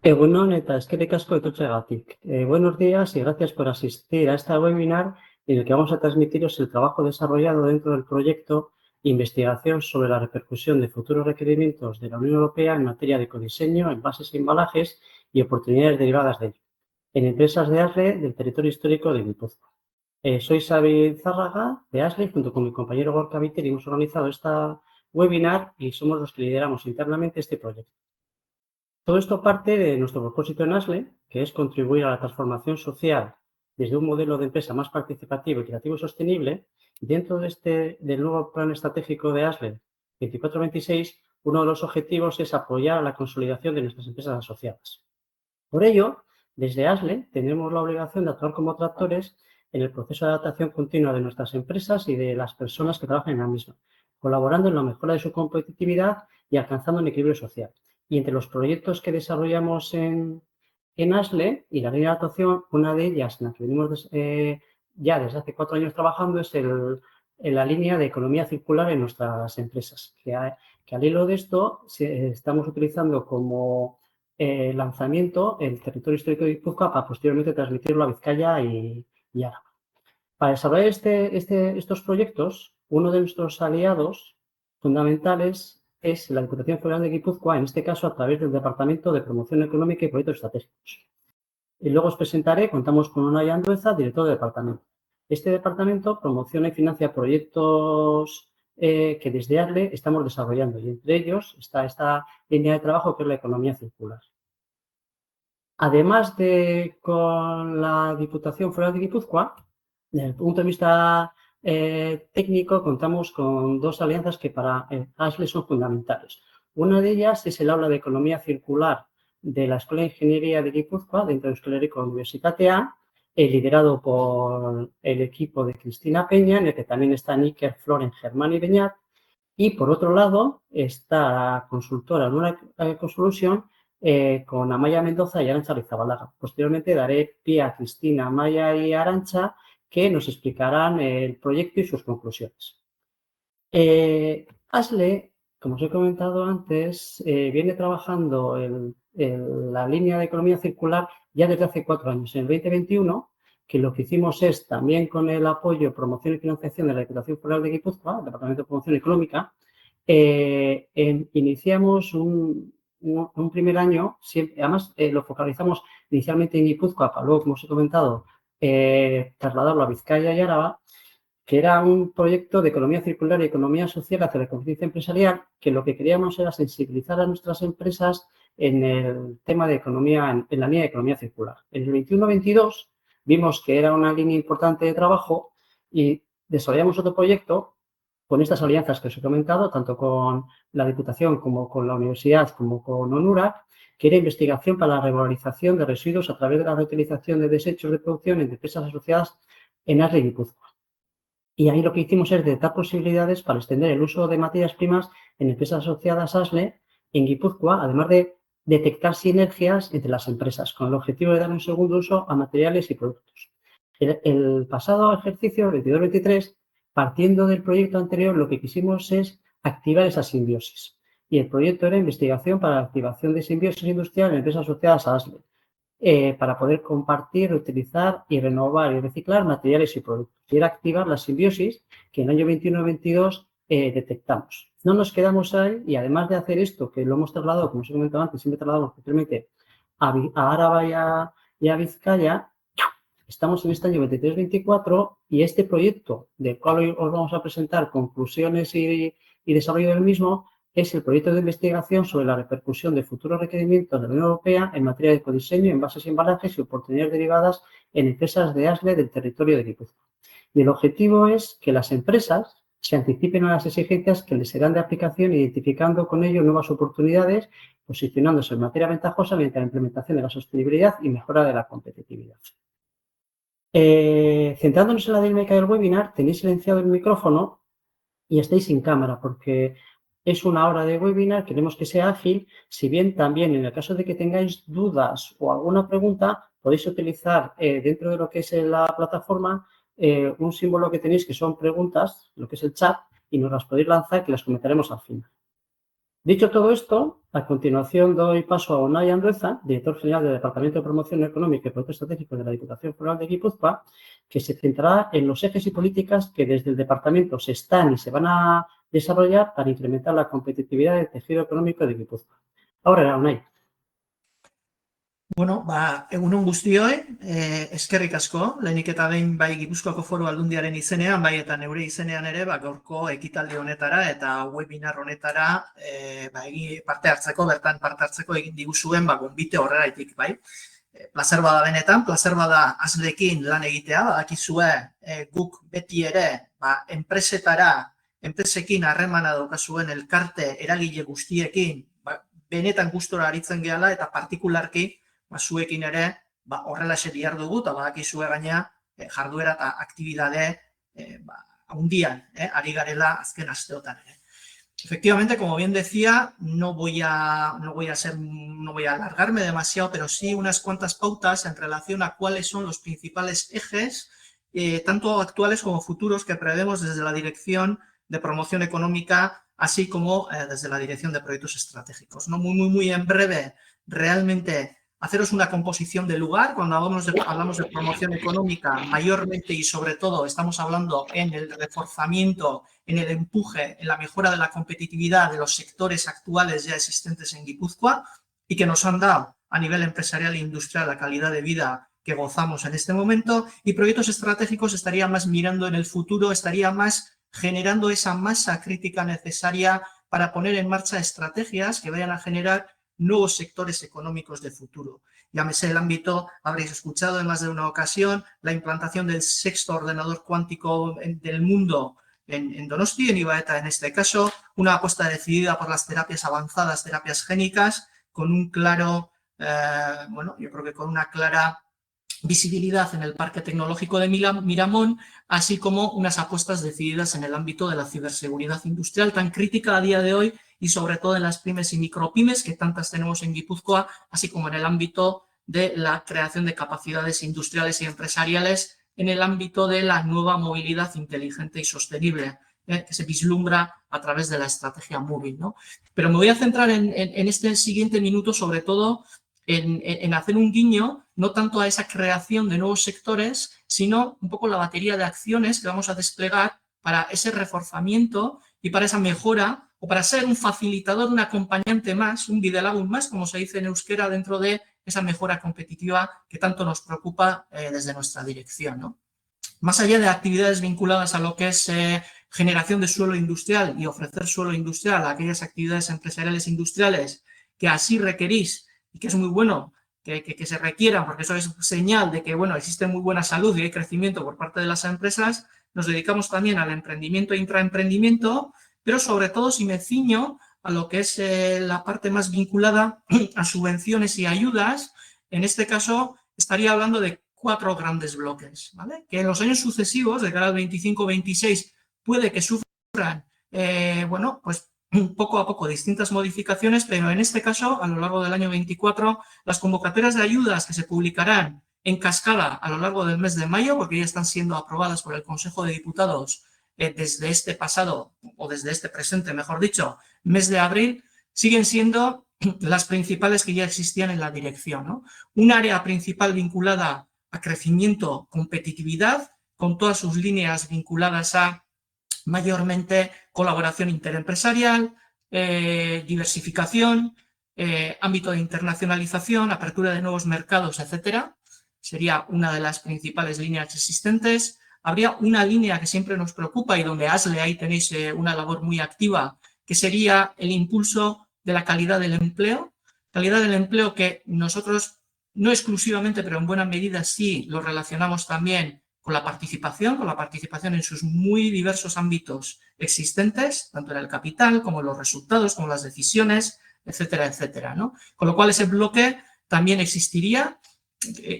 Egunon eta eskerrik asko etortzeagatik. Buenos días y gracias por asistir a esta webinar en el que vamos a transmitiros el trabajo desarrollado dentro del proyecto Investigación sobre la repercusión de futuros requerimientos de la Unión Europea en materia de ecodiseño, envases y embalajes y oportunidades derivadas de ello, en empresas de ASLE del territorio histórico de Guipúzcoa. Soy Xavi Zárraga de ASLE, junto con mi compañero Gorka Viter, y hemos organizado esta webinar y somos los que lideramos internamente este proyecto. Todo esto parte de nuestro propósito en ASLE, que es contribuir a la transformación social desde un modelo de empresa más participativo, equitativo y sostenible. Dentro del nuevo plan estratégico de ASLE 24-26, uno de los objetivos es apoyar la consolidación de nuestras empresas asociadas. Por ello, desde ASLE tenemos la obligación de actuar como tractores en el proceso de adaptación continua de nuestras empresas y de las personas que trabajan en la misma, colaborando en la mejora de su competitividad y alcanzando un equilibrio social. Y entre los proyectos que desarrollamos en ASLE y la línea de actuación, una de ellas en la que venimos ya desde hace 4 años trabajando es en la línea de economía circular en nuestras empresas, que al hilo de esto estamos utilizando como lanzamiento el territorio histórico de Guipúzcoa para posteriormente transmitirlo a Vizcaya y Álava. Para desarrollar estos proyectos, uno de nuestros aliados fundamentales es la Diputación Foral de Guipúzcoa, en este caso a través del Departamento de Promoción Económica y Proyectos Estratégicos. Y luego os presentaré, contamos con Unai Andueza, director del departamento. Este departamento promociona y financia proyectos que desde ASLE estamos desarrollando, y entre ellos está esta línea de trabajo que es la economía circular. Además de con la Diputación Foral de Guipúzcoa, desde el punto de vista técnico, contamos con 2 alianzas que para ASLE son fundamentales. Una de ellas es el aula de economía circular de la Escuela de Ingeniería de Guipúzcoa, dentro de Euskal Herriko Unibertsitatea, liderado por el equipo de Cristina Peña, en el que también están Iker, Floren, Germán y Beñat. Y por otro lado está la consultora Luna Ecosolution, con Amaya Mendoza y Arantxa Rizabalaga. Posteriormente daré pie a Cristina, Amaya y Arantxa, que nos explicarán el proyecto y sus conclusiones. ASLE, como os he comentado antes, viene trabajando en la línea de economía circular ya desde hace 4 años. En el 2021, que lo que hicimos es, también con el apoyo, promoción y financiación de la Diputación Foral de Guipúzcoa, el Departamento de Promoción Económica, iniciamos un primer año, además lo focalizamos inicialmente en Guipúzcoa, para luego, como os he comentado, trasladarlo a Vizcaya y Álava, que era un proyecto de economía circular y economía social hacia la conciencia empresarial, que lo que queríamos era sensibilizar a nuestras empresas en el tema de economía, en la línea de economía circular. En el 21-22 vimos que era una línea importante de trabajo y desarrollamos otro proyecto con estas alianzas que os he comentado, tanto con la Diputación como con la Universidad, como con ONURA, que era investigación para la regularización de residuos a través de la reutilización de desechos de producción en empresas asociadas en ASLE y Guipúzcoa. Y ahí lo que hicimos es detectar posibilidades para extender el uso de materias primas en empresas asociadas a ASLE en Guipúzcoa, además de detectar sinergias entre las empresas, con el objetivo de dar un segundo uso a materiales y productos. El pasado ejercicio, 22-23, partiendo del proyecto anterior, lo que quisimos es activar esa simbiosis. Y el proyecto era investigación para la activación de simbiosis industrial en empresas asociadas a ASLE, para poder compartir, reutilizar y renovar y reciclar materiales y productos. Y era activar la simbiosis que en el año 21-22 detectamos. No nos quedamos ahí, y además de hacer esto, que lo hemos trasladado, como os he comentado antes, siempre trasladamos posteriormente a Álava y a Vizcaya. Estamos en este año 23-24 y este proyecto, del cual hoy os vamos a presentar conclusiones y desarrollo del mismo, es el proyecto de investigación sobre la repercusión de futuros requerimientos de la Unión Europea en materia de ecodiseño, envases y embalajes y oportunidades derivadas en empresas de ASLE del territorio de Guipúzcoa. Y el objetivo es que las empresas se anticipen a las exigencias que les serán de aplicación, identificando con ello nuevas oportunidades, posicionándose en materia ventajosa mediante la implementación de la sostenibilidad y mejora de la competitividad. Centrándonos en la dinámica del webinar, tenéis silenciado el micrófono y estáis sin cámara porque es una hora de webinar, queremos que sea ágil. Si bien también en el caso de que tengáis dudas o alguna pregunta, podéis utilizar dentro de lo que es la plataforma un símbolo que tenéis que son preguntas, lo que es el chat, y nos las podéis lanzar que las comentaremos al final. Dicho todo esto, a continuación doy paso a Unai Andueza, director general del Departamento de Promoción Económica y Proyectos Estratégicos de la Diputación Foral de Guipúzcoa, que se centrará en los ejes y políticas que desde el departamento se están y se van a desarrollar para incrementar la competitividad del tejido económico de Guipúzcoa. Ahora, Unai. Bueno, egun on guztioi, eskerrik asko, lehenik eta behin bai Gipuzkoako Foru Aldundiaren izenean, bai eta neure izenean ere, gaurko ekitaldi honetara eta webinar honetara parte hartzeko, bertan parte hartzeko egin diguzuen gonbite horregaitik, bai. Plazer bada benetan, plazer bada Asleekin lan egitea, badakizue guk beti ere enpresekin harremana daukazuen elkarte eragile guztiekin, benetan gustora aritzen gehala eta partikularki zuekin ere horrelaxe dihardugu eta badakizue gaina jarduera eta aktibidade handian ari garela azken asteotan ere. Efectivamente, como bien decía, no voy a alargarme demasiado, pero sí unas cuantas pautas en relación a cuáles son los principales ejes, tanto actuales como futuros, que prevemos desde la Dirección de Promoción Económica, así como desde la Dirección de Proyectos Estratégicos. ¿No? Muy en breve, realmente haceros una composición del lugar. Cuando hablamos de promoción económica, mayormente y sobre todo estamos hablando en el reforzamiento, en el empuje, en la mejora de la competitividad de los sectores actuales ya existentes en Guipúzcoa y que nos han dado a nivel empresarial e industrial la calidad de vida que gozamos en este momento. Y proyectos estratégicos estaría más mirando en el futuro, estaría más generando esa masa crítica necesaria para poner en marcha estrategias que vayan a generar nuevos sectores económicos de futuro. Llámese el ámbito, habréis escuchado en más de una ocasión, la implantación del sexto ordenador cuántico del mundo en Donosti, en Ibaeta en este caso, una apuesta decidida por las terapias avanzadas, terapias génicas, con un claro, yo creo que con una clara visibilidad en el Parque Tecnológico de Miramón, así como unas apuestas decididas en el ámbito de la ciberseguridad industrial tan crítica a día de hoy y sobre todo en las pymes y micropymes que tantas tenemos en Guipúzcoa, así como en el ámbito de la creación de capacidades industriales y empresariales en el ámbito de la nueva movilidad inteligente y sostenible, que se vislumbra a través de la estrategia móvil, ¿no? Pero me voy a centrar en este siguiente minuto sobre todo en hacer un guiño no tanto a esa creación de nuevos sectores, sino un poco la batería de acciones que vamos a desplegar para ese reforzamiento y para esa mejora o para ser un facilitador, un acompañante más, un bidelagun más, como se dice en euskera, dentro de esa mejora competitiva que tanto nos preocupa desde nuestra dirección, ¿no? Más allá de actividades vinculadas a lo que es generación de suelo industrial y ofrecer suelo industrial a aquellas actividades empresariales industriales que así requerís y que es muy bueno que se requieran, porque eso es señal de que, bueno, existe muy buena salud y hay crecimiento por parte de las empresas, nos dedicamos también al emprendimiento e intraemprendimiento, pero sobre todo si me ciño a lo que es la parte más vinculada a subvenciones y ayudas, en este caso estaría hablando de 4 grandes bloques, ¿vale? Que en los años sucesivos, de cara al 25-26, puede que sufran, pues poco a poco distintas modificaciones, pero en este caso, a lo largo del año 24, las convocatorias de ayudas que se publicarán en cascada a lo largo del mes de mayo, porque ya están siendo aprobadas por el Consejo de Diputados desde este pasado, o desde este presente, mejor dicho, mes de abril, siguen siendo las principales que ya existían en la dirección, ¿no? Un área principal vinculada a crecimiento, competitividad, con todas sus líneas vinculadas a mayormente colaboración interempresarial, diversificación, ámbito de internacionalización, apertura de nuevos mercados, etcétera. Sería una de las principales líneas existentes. Habría una línea que siempre nos preocupa y donde Asle ahí tenéis una labor muy activa, que sería el impulso de la calidad del empleo que nosotros no exclusivamente, pero en buena medida sí lo relacionamos también con la participación en sus muy diversos ámbitos existentes, tanto en el capital como en los resultados, como las decisiones, etcétera, etcétera, ¿no? Con lo cual ese bloque también existiría,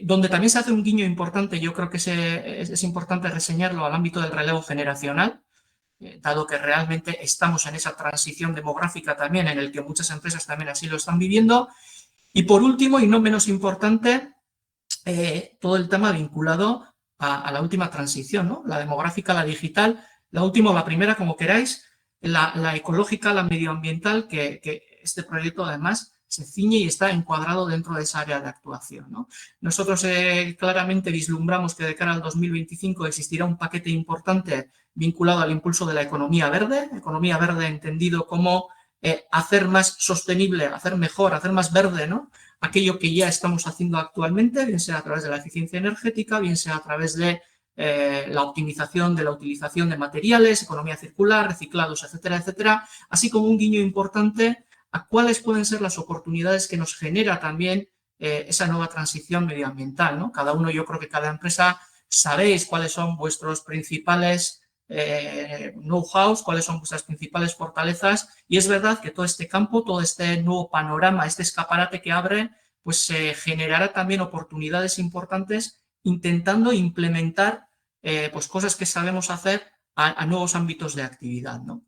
donde también se hace un guiño importante, yo creo que es importante reseñarlo al ámbito del relevo generacional, dado que realmente estamos en esa transición demográfica también, en el que muchas empresas también así lo están viviendo. Y por último, y no menos importante, todo el tema vinculado a la última transición, ¿no? La demográfica, la digital, la última o la primera, como queráis, la ecológica, la medioambiental, que este proyecto además se ciñe y está encuadrado dentro de esa área de actuación, ¿no? Nosotros claramente vislumbramos que de cara al 2025 existirá un paquete importante vinculado al impulso de la economía verde entendido como hacer más sostenible, hacer mejor, hacer más verde, ¿no? Aquello que ya estamos haciendo actualmente, bien sea a través de la eficiencia energética, bien sea a través de la optimización de la utilización de materiales, economía circular, reciclados, etcétera, etcétera, así como un guiño importante a cuáles pueden ser las oportunidades que nos genera también esa nueva transición medioambiental, ¿no? Cada uno, yo creo que cada empresa, sabéis cuáles son vuestros principales know-hows, cuáles son vuestras principales fortalezas, y es verdad que todo este campo, todo este nuevo panorama, este escaparate que abre, pues generará también oportunidades importantes intentando implementar pues cosas que sabemos hacer a nuevos ámbitos de actividad, ¿no?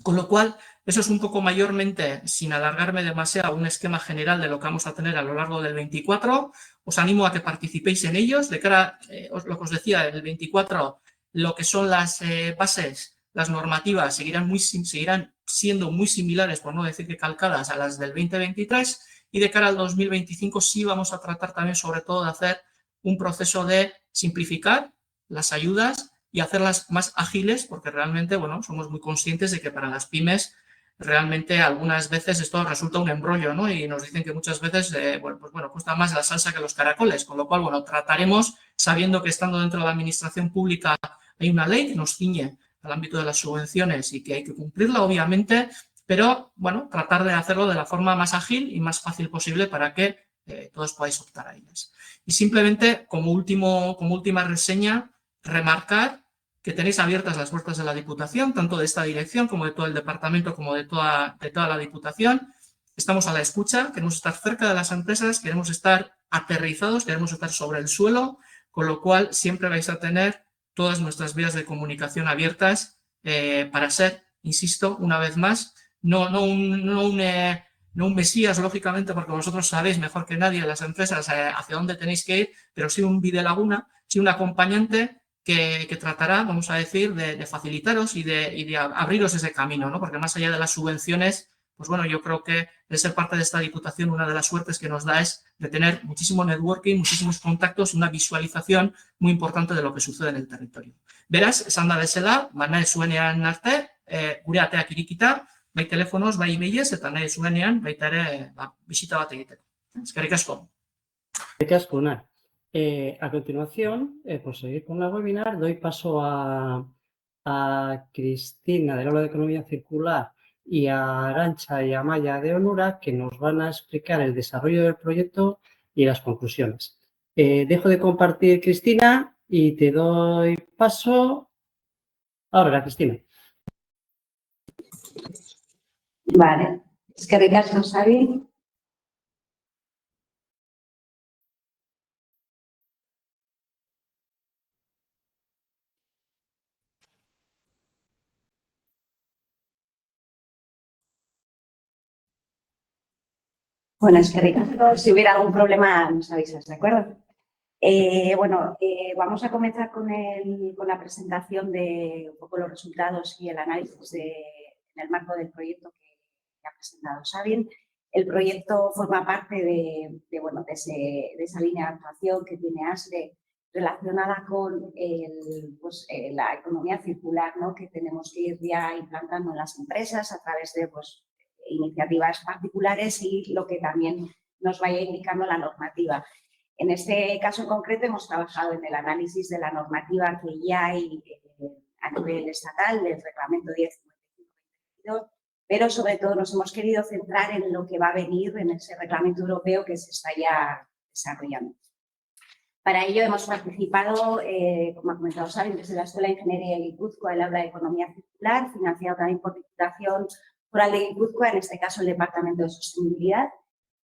Con lo cual, eso es un poco mayormente, sin alargarme demasiado, un esquema general de lo que vamos a tener a lo largo del 24. Os animo a que participéis en ellos. De cara, lo que os decía, el 24, lo que son las bases, las normativas, seguirán siendo muy similares, por no decir que calcadas, a las del 2023. Y de cara al 2025 sí vamos a tratar también, sobre todo, de hacer un proceso de simplificar las ayudas y hacerlas más ágiles, porque realmente, bueno, somos muy conscientes de que para las pymes realmente algunas veces esto resulta un embrollo, ¿no? Y nos dicen que muchas veces, cuesta más la salsa que los caracoles, con lo cual, bueno, trataremos, sabiendo que estando dentro de la administración pública hay una ley que nos ciñe al ámbito de las subvenciones y que hay que cumplirla, obviamente, pero, bueno, tratar de hacerlo de la forma más ágil y más fácil posible para que todos podáis optar a ellas. Y simplemente, como última reseña, remarcar que tenéis abiertas las puertas de la Diputación, tanto de esta dirección como de todo el departamento, como de toda la Diputación. Estamos a la escucha, queremos estar cerca de las empresas, queremos estar aterrizados, queremos estar sobre el suelo, con lo cual siempre vais a tener todas nuestras vías de comunicación abiertas para ser, insisto, una vez más, no un mesías, lógicamente, porque vosotros sabéis mejor que nadie las empresas hacia dónde tenéis que ir, pero sí un bidelaguna, sí un acompañante que tratará, vamos a decir, de facilitaros y de abriros ese camino, ¿no? Porque más allá de las subvenciones, pues bueno, yo creo que de ser parte de esta Diputación, una de las suertes que nos da es de tener muchísimo networking, muchísimos contactos y una visualización muy importante de lo que sucede en el territorio. Beraz, esan da bezala, nahi zuenean arte, gure ateak irekita, bai telefonoz, bai e-mailez, eta nahi zuenean baita ere bisita bat egiteko. Eskerrik asko. A continuación, por seguir con la webinar, doy paso a Cristina del Aula de Economía Circular y a Arantxa y a Maya de Onura, que nos van a explicar el desarrollo del proyecto y las conclusiones. Dejo de compartir, Cristina, y te doy paso ahora, Cristina. Vale, eskerrik asko, Xabi. Bueno, eskerrik asko. Si hubiera algún problema, nos avisas, ¿de acuerdo? Vamos a comenzar con la presentación de un poco los resultados y el análisis en el marco del proyecto que ha presentado Xabi. El proyecto forma parte de esa línea de actuación que tiene ASLE relacionada con la economía circular, ¿no? Que tenemos que ir ya implantando en las empresas a través de iniciativas particulares y lo que también nos vaya indicando la normativa. En este caso en concreto hemos trabajado en el análisis de la normativa que ya hay a nivel estatal del Reglamento 10/55/22, pero sobre todo nos hemos querido centrar en lo que va a venir en ese Reglamento Europeo que se está ya desarrollando. Para ello hemos participado, como ha comentado Xabi, desde la Escuela de Ingeniería de Guipúzcoa, el Aula de Economía Circular, financiado también por Diputación Foral de Guipúzcoa, en este caso el Departamento de Sostenibilidad.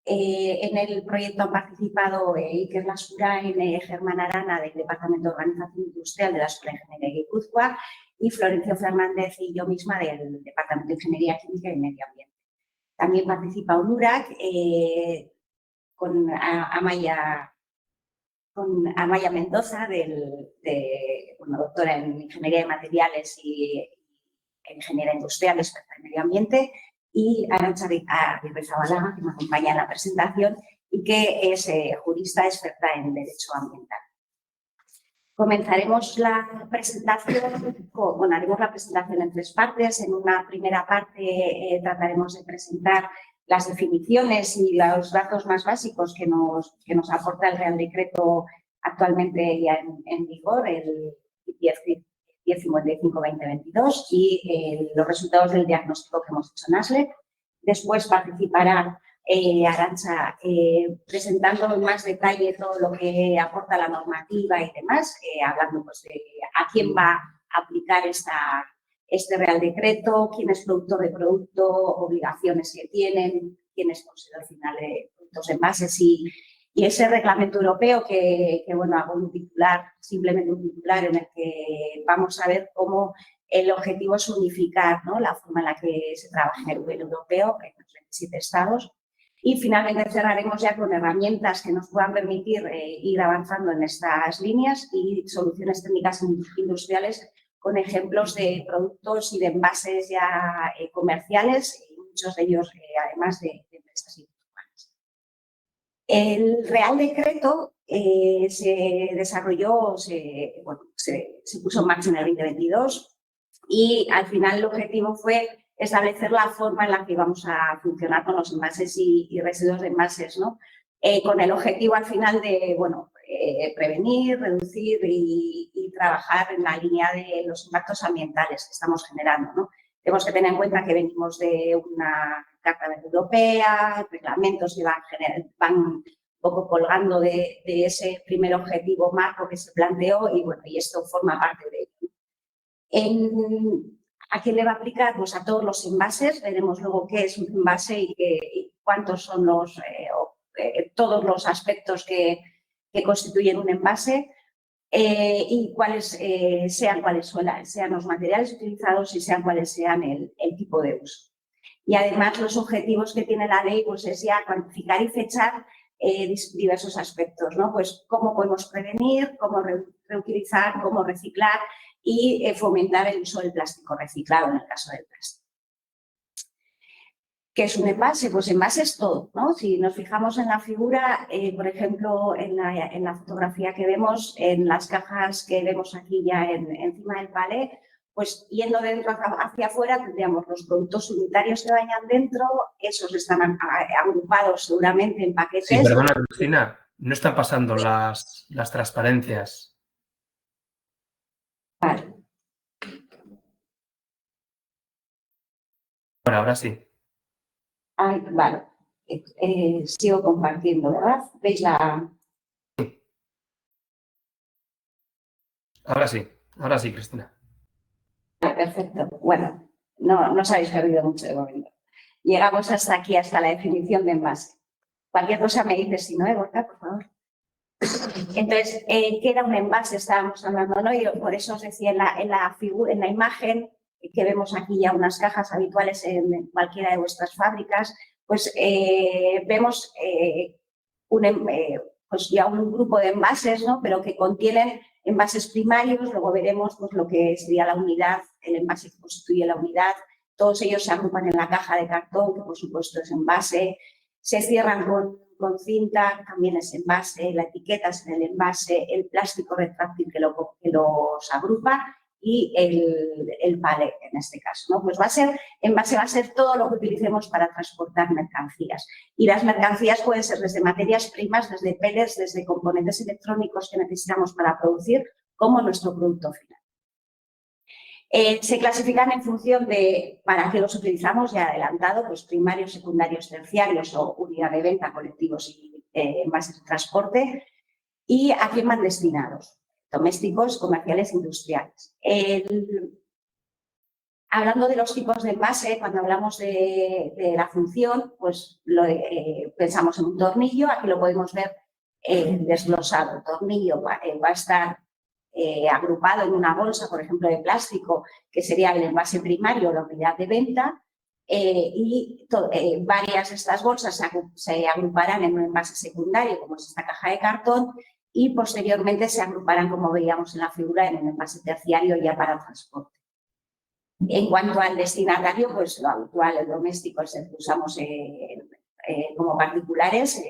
En el proyecto han participado Iker Lascurain, Germán Arana del Departamento de Organización Industrial de la Escuela de Ingeniería de Guipúzcoa y Florencio Fernández y yo misma del Departamento de Ingeniería Química y Medio Ambiente. También participa UNURAC con Amaya Mendoza, doctora en Ingeniería de Materiales y ingeniera industrial, experta en medio ambiente, y Arantxa Aguirrezabalaga, que me acompaña en la presentación y que es jurista experta en derecho ambiental. Comenzaremos la presentación, haremos la presentación en 3 partes. En una primera parte trataremos de presentar las definiciones y los datos más básicos que nos aporta el Real Decreto actualmente ya en vigor, el 1055-2022, y los resultados del diagnóstico que hemos hecho en ASLE. Después participará Arantxa presentando en más detalle todo lo que aporta la normativa y demás, hablando pues, de a quién va a aplicar este Real Decreto, quién es productor de producto, obligaciones que tienen, quién es poseedor final de productos de envases y ese reglamento europeo que bueno, hago un titular, simplemente un titular en el que vamos a ver cómo el objetivo es unificar, ¿no?, la forma en la que se trabaja en el nivel europeo en los 27 estados. Y finalmente cerraremos ya con herramientas que nos puedan permitir ir avanzando en estas líneas y soluciones técnicas industriales con ejemplos de productos y de envases ya comerciales y muchos de ellos además de empresas individuales. El Real Decreto se desarrolló, se puso en marcha en el 2022 y al final el objetivo fue establecer la forma en la que vamos a funcionar con los envases y residuos de envases, ¿no? Con el objetivo al final de, bueno, prevenir, reducir y trabajar en la línea de los impactos ambientales que estamos generando, ¿no? Tenemos que tener en cuenta que venimos de una Carta Verde Europea, reglamentos que van un poco colgando de ese primer objetivo marco que se planteó y, bueno, y esto forma parte de ello. ¿A quién le va a aplicar? Pues a todos los envases. Veremos luego qué es un envase y cuántos son todos los aspectos que constituyen un envase y sean los materiales utilizados y sean cuáles sean el tipo de uso. Y además los objetivos que tiene la ley pues es ya cuantificar y fechar diversos aspectos, ¿no? Pues cómo podemos prevenir, cómo reutilizar, cómo reciclar y fomentar el uso del plástico reciclado en el caso del plástico. ¿Qué es un envase? Pues envase es todo, ¿no? Si nos fijamos en la figura, por ejemplo, en la fotografía que vemos, en las cajas que vemos aquí ya encima del palé, pues yendo de dentro hacia afuera tendríamos los productos unitarios que vayan dentro, esos están agrupados seguramente en paquetes. Sí, perdona, Cristina, no están pasando las transparencias. Vale. Bueno, ahora sí. Vale. Sigo compartiendo, ¿verdad? ¿Veis la...? Ahora sí, Cristina. Perfecto. Bueno, no os habéis perdido mucho de momento. Llegamos hasta aquí, hasta la definición de envase. Cualquier cosa me dices, si no, Gorka, por favor. Entonces, ¿qué era un envase? Estábamos hablando, ¿no? Y por eso os decía en la imagen que vemos aquí ya unas cajas habituales en cualquiera de vuestras fábricas, pues vemos pues ya un grupo de envases, ¿no? Pero que contienen envases primarios, luego veremos pues, lo que sería la unidad, el envase que constituye la unidad, todos ellos se agrupan en la caja de cartón, que por supuesto es envase, se cierran con cinta, también es envase, la etiqueta es en el envase, el plástico retráctil que los agrupa y el palé en este caso, ¿no? Pues envase va a ser todo lo que utilicemos para transportar mercancías. Y las mercancías pueden ser desde materias primas, desde pellets, desde componentes electrónicos que necesitamos para producir, como nuestro producto final. Se clasifican en función de para qué los utilizamos, ya adelantado, pues primarios, secundarios, terciarios o unidad de venta, colectivos y envases de transporte, y a quién van destinados. Domésticos, comerciales, industriales. Hablando de los tipos de envase, cuando hablamos de la función, pues pensamos en un tornillo, aquí lo podemos ver desglosado. El tornillo va a estar agrupado en una bolsa, por ejemplo, de plástico, que sería el envase primario, la unidad de venta, y varias de estas bolsas se agruparán en un envase secundario, como es esta caja de cartón, y posteriormente se agruparán, como veíamos en la figura, en el envase terciario ya para transporte. En cuanto al destinatario, pues lo habitual, el doméstico es el que usamos como particulares.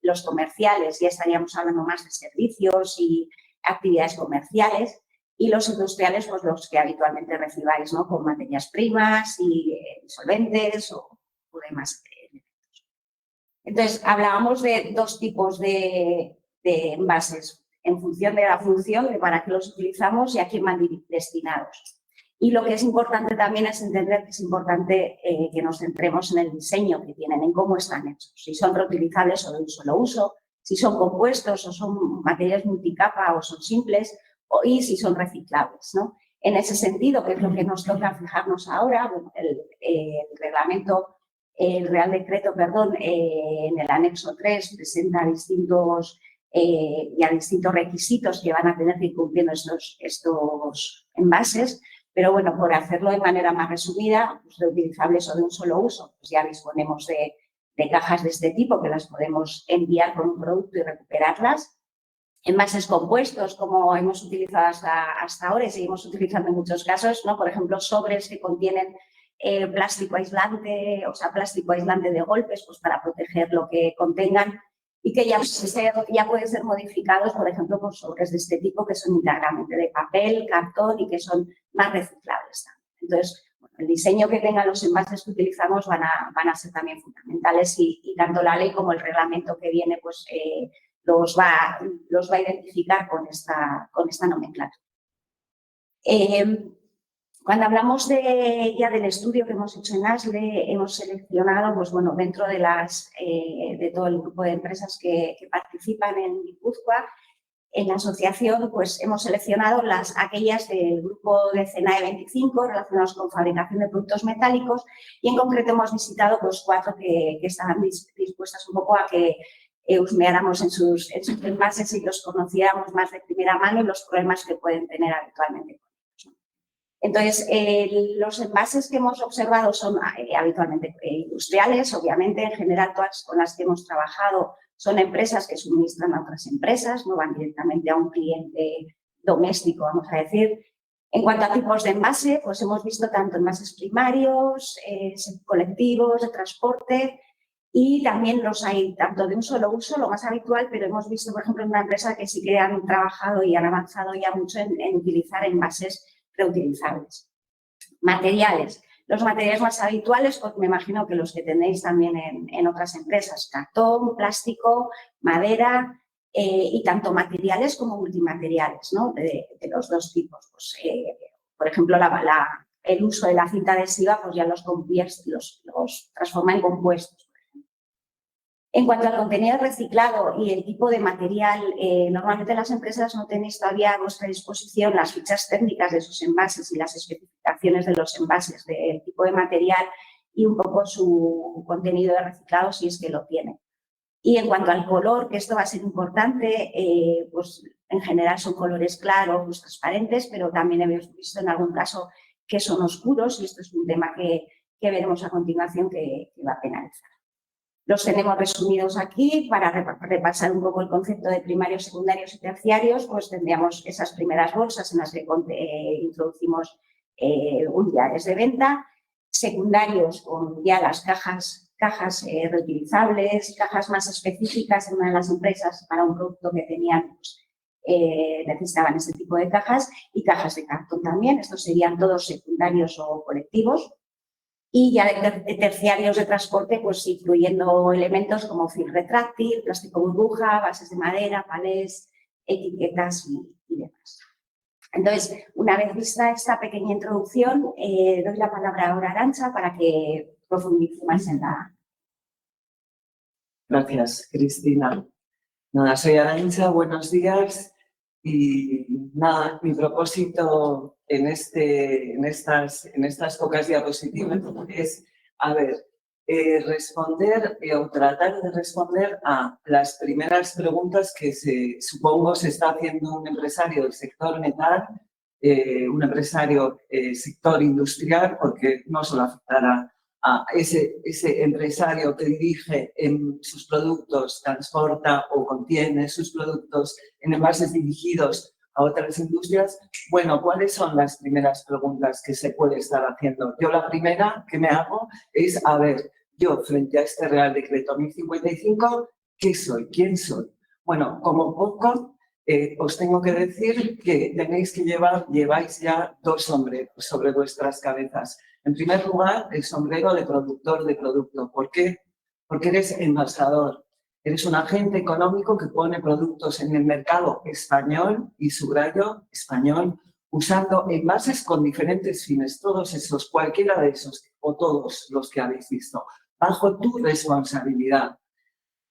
Los comerciales ya estaríamos hablando más de servicios y actividades comerciales. Y los industriales, pues los que habitualmente recibáis, ¿no? Con materias primas y solventes o demás elementos. Entonces, hablábamos de dos tipos de envases en función de la función, de para qué los utilizamos y a quién van destinados. Y lo que es importante también es entender que es importante que nos centremos en el diseño que tienen, en cómo están hechos, si son reutilizables o de un solo uso, si son compuestos o son materiales multicapa o son simples, y si son reciclables, ¿no? En ese sentido, que es lo que nos toca fijarnos ahora, bueno, el Real Decreto, en el anexo 3 presenta distintos requisitos que van a tener que ir cumpliendo estos envases, pero bueno, por hacerlo de manera más resumida, pues reutilizables o de un solo uso, pues ya disponemos de cajas de este tipo que las podemos enviar con un producto y recuperarlas. Envases compuestos, como hemos utilizado hasta ahora y seguimos utilizando en muchos casos, ¿no? Por ejemplo, sobres que contienen plástico aislante, o sea, plástico aislante de golpes, pues para proteger lo que contengan y que ya pueden ser modificados, por ejemplo, por sobres de este tipo que son íntegramente de papel, cartón y que son más reciclables también. Entonces, bueno, el diseño que tengan los envases que utilizamos van a ser también fundamentales y tanto la ley como el reglamento que viene, pues los va a identificar con esta nomenclatura. Cuando hablamos ya del estudio que hemos hecho en ASLE, hemos seleccionado, pues bueno, dentro de todo el grupo de empresas que participan en Guipúzcoa, en la asociación, pues hemos seleccionado aquellas del grupo de CENAE 25 relacionados con fabricación de productos metálicos y en concreto hemos visitado pues 4 que estaban dispuestas un poco a que husmeáramos en sus envases y los conociéramos más de primera mano y los problemas que pueden tener habitualmente. Entonces, los envases que hemos observado son habitualmente industriales, obviamente, en general todas con las que hemos trabajado son empresas que suministran a otras empresas, no van directamente a un cliente doméstico, vamos a decir. En cuanto a tipos de envase, pues hemos visto tanto envases primarios, colectivos, de transporte, y también los hay tanto de un solo uso, lo más habitual, pero hemos visto, por ejemplo, en una empresa que sí que han trabajado y han avanzado ya mucho en utilizar envases reutilizables. Materiales. Los materiales más habituales, pues me imagino que los que tenéis también en otras empresas, cartón, plástico, madera y tanto materiales como multimateriales, ¿no? De los dos tipos. Pues, por ejemplo, el uso de la cinta adhesiva pues ya los transforma en compuestos. En cuanto al contenido reciclado y el tipo de material, normalmente las empresas no tenéis todavía a vuestra disposición las fichas técnicas de sus envases y las especificaciones de los envases, del tipo de material y un poco su contenido de reciclado si es que lo tiene. Y en cuanto al color, que esto va a ser importante, pues en general son colores claros, pues transparentes, pero también hemos visto en algún caso que son oscuros y esto es un tema que veremos a continuación que va a penalizar. Los tenemos resumidos aquí para repasar un poco el concepto de primarios, secundarios y terciarios, pues tendríamos esas primeras bolsas en las que introducimos unidades de venta, secundarios con ya las cajas reutilizables, cajas más específicas en una de las empresas para un producto que tenían, pues, necesitaban ese tipo de cajas y cajas de cartón también, estos serían todos secundarios o colectivos. Y ya de terciarios de transporte, pues incluyendo elementos como film retráctil, plástico burbuja, bases de madera, palés, etiquetas y demás. Entonces, una vez vista esta pequeña introducción, doy la palabra ahora a Arantxa para que profundice más en la... Gracias, Cristina. Nada, soy Arantxa, buenos días. Y nada, mi propósito en estas pocas diapositivas es, responder o tratar de responder a las primeras preguntas que supongo se está haciendo un empresario del sector metal, un empresario sector industrial, porque no solo afectará a ese empresario que dirige en sus productos, transporta o contiene sus productos en envases dirigidos a otras industrias. Bueno, ¿cuáles son las primeras preguntas que se puede estar haciendo? Yo la primera que me hago es, a ver, yo frente a este Real Decreto 1055, ¿qué soy? ¿Quién soy? Bueno, como poco, os tengo que decir que lleváis ya 2 sombreros sobre vuestras cabezas. En primer lugar, el sombrero de productor de producto. ¿Por qué? Porque eres envasador. Eres un agente económico que pone productos en el mercado español, y subrayo español, usando envases con diferentes fines, todos esos, cualquiera de esos o todos los que habéis visto, bajo tu responsabilidad.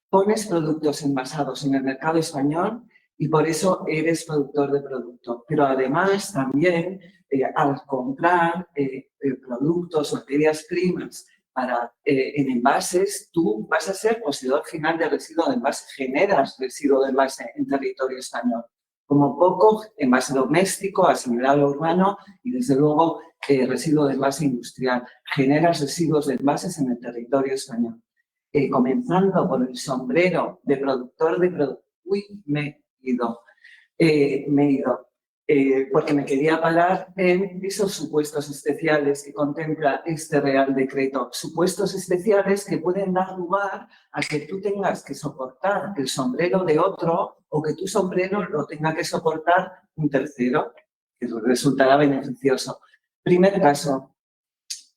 Pones productos envasados en el mercado español y por eso eres productor de producto. Pero además también al comprar productos, materias primas en envases, tú vas a ser poseedor final de residuo de envase, generas residuo de envase en territorio español. Como poco, envase doméstico, asimilado urbano y desde luego residuo de envase industrial. Generas residuos de envases en el territorio español. Comenzando por el sombrero de productor de producto. Uy, me he ido. Porque me quería parar en esos supuestos especiales que contempla este Real Decreto. Supuestos especiales que pueden dar lugar a que tú tengas que soportar el sombrero de otro o que tu sombrero lo tenga que soportar un tercero, que resultará beneficioso. Primer caso,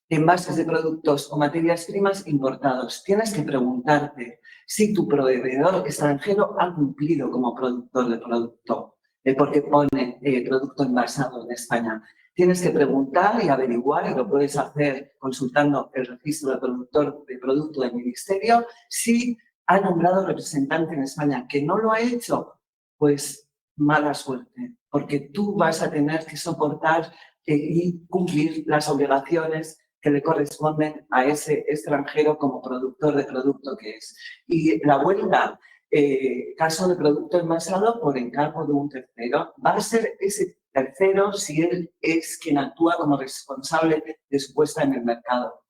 envases de productos o materias primas importados. Tienes que preguntarte si tu proveedor extranjero ha cumplido como productor de producto, porque pone producto envasado en España. Tienes que preguntar y averiguar, y lo puedes hacer consultando el registro de productor de producto del Ministerio, si ha nombrado representante en España. ¿Que no lo ha hecho? Pues mala suerte, porque tú vas a tener que soportar y cumplir las obligaciones que le corresponden a ese extranjero como productor de producto que es. Y la vuelta, caso de producto envasado por encargo de un tercero, va a ser ese tercero si él es quien actúa como responsable de su puesta en el mercado.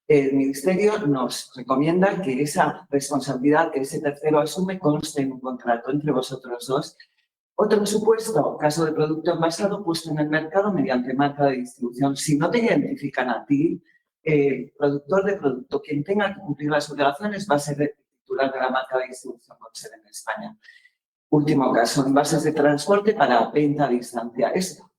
El Ministerio nos recomienda que esa responsabilidad que ese tercero asume conste en un contrato entre vosotros dos. Otro supuesto, caso de producto envasado puesto en el mercado mediante marca de distribución. Si no te identifican a ti, el productor de producto, quien tenga que cumplir las obligaciones, va a ser el titular de la marca de distribución con sede en España. Último caso, envases de transporte para venta a distancia.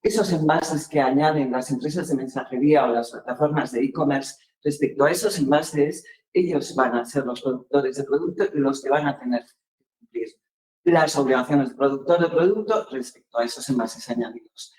Esos envases que añaden las empresas de mensajería o las plataformas de e-commerce, respecto a esos envases, ellos van a ser los productores de producto y los que van a tener que cumplir las obligaciones del productor de producto respecto a esos envases añadidos.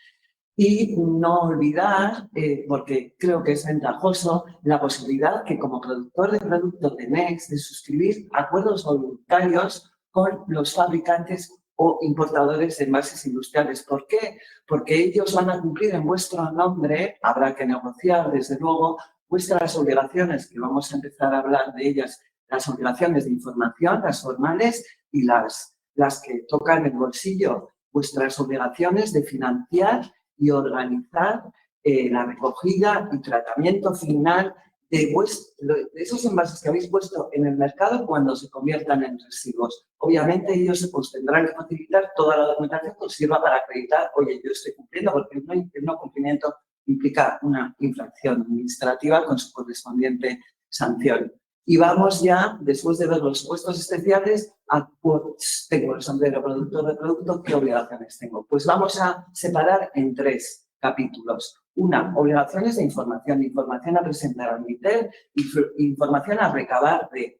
Y no olvidar, porque creo que es ventajoso, la posibilidad que como productor de producto tenéis de suscribir acuerdos voluntarios con los fabricantes o importadores de envases industriales. ¿Por qué? Porque ellos van a cumplir en vuestro nombre, habrá que negociar desde luego, vuestras obligaciones, que vamos a empezar a hablar de ellas, las obligaciones de información, las formales y las que tocan el bolsillo, vuestras obligaciones de financiar y organizar la recogida y tratamiento final de esos envases que habéis puesto en el mercado cuando se conviertan en residuos. Obviamente ellos os tendrán que facilitar toda la documentación que os sirva para acreditar, oye, yo estoy cumpliendo, porque el no cumplimiento implica una infracción administrativa con su correspondiente sanción. Y vamos ya, después de ver los supuestos especiales, a pues, tengo el sombrero productor de producto, ¿qué obligaciones tengo? Pues vamos a separar en 3 capítulos. Una, obligaciones de información a presentar al MITEL, información a recabar de.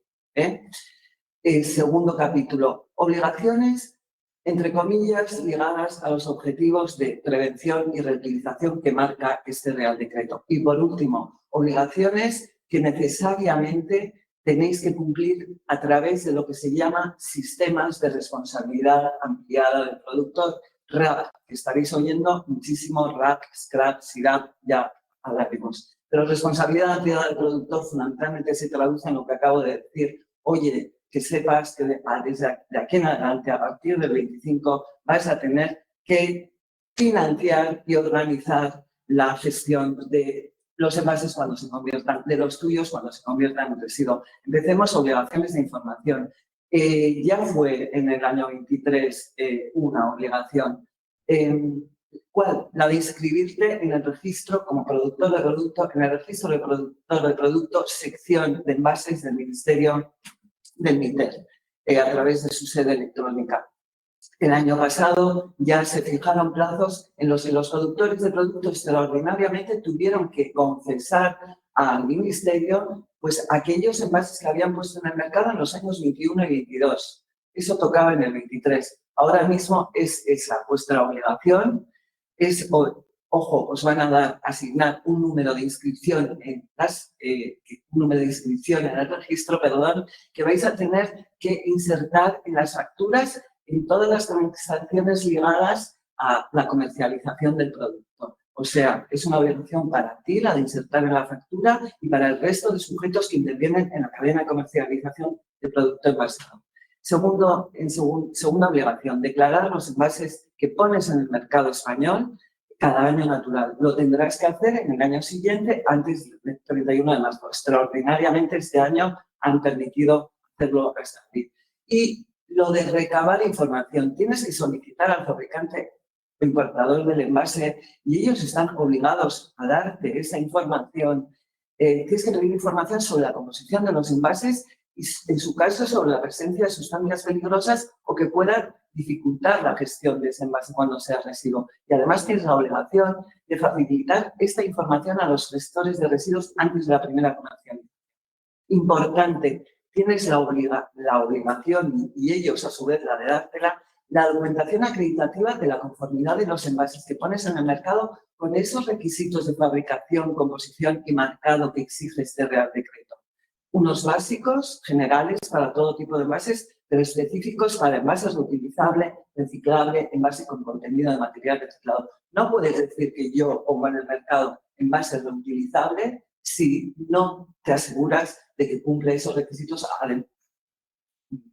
El segundo capítulo, obligaciones, entre comillas, ligadas a los objetivos de prevención y reutilización que marca este Real Decreto. Y por último, obligaciones que necesariamente tenéis que cumplir a través de lo que se llama sistemas de responsabilidad ampliada del productor, RAP, que estaréis oyendo muchísimo, RAP, SCRAP, SIRAP, ya hablaremos. Pero responsabilidad ampliada del productor fundamentalmente se traduce en lo que acabo de decir. Oye, que sepas que desde aquí en adelante, a partir del 25, vas a tener que financiar y organizar la gestión de los envases cuando se conviertan, de los tuyos cuando se conviertan en residuo. Empecemos obligaciones de información. Ya fue en el año 23 una obligación ¿Cuál? La de inscribirte en el registro como productor de producto, en el registro de productor de producto, sección de envases del Ministerio del MITER, a través de su sede electrónica. El año pasado ya se fijaron plazos en los que los productores de productos extraordinariamente tuvieron que confesar al Ministerio pues aquellos envases que habían puesto en el mercado en los años 21 y 22. Eso tocaba en el 23. Ahora mismo es esa vuestra obligación. Ojo, os van a asignar un número de inscripción en el registro, perdón, que vais a tener que insertar en las facturas en todas las transacciones ligadas a la comercialización del producto. O sea, es una obligación para ti la de insertar en la factura y para el resto de sujetos que intervienen en la cadena de comercialización del producto envasado. Segunda obligación, declarar los envases que pones en el mercado español cada año natural. Lo tendrás que hacer en el año siguiente, antes del 31 de marzo. Extraordinariamente este año han permitido hacerlo hasta aquí. Y lo de recabar información. Tienes que solicitar al fabricante o importador del envase y ellos están obligados a darte esa información. Tienes que pedir información sobre la composición de los envases y, en su caso, sobre la presencia de sustancias peligrosas o que puedan dificultar la gestión de ese envase cuando sea residuo. Y además tienes la obligación de facilitar esta información a los gestores de residuos antes de la primera comercialización. Importante, tienes la obligación, y ellos a su vez la de dártela, la documentación acreditativa de la conformidad de los envases que pones en el mercado con esos requisitos de fabricación, composición y marcado que exige este Real Decreto. Unos básicos generales para todo tipo de envases, pero específicos para envases reutilizables, reciclable, envase con contenido de material reciclado. No puedes decir que yo pongo en el mercado envases reutilizables si no te aseguras de que cumple esos requisitos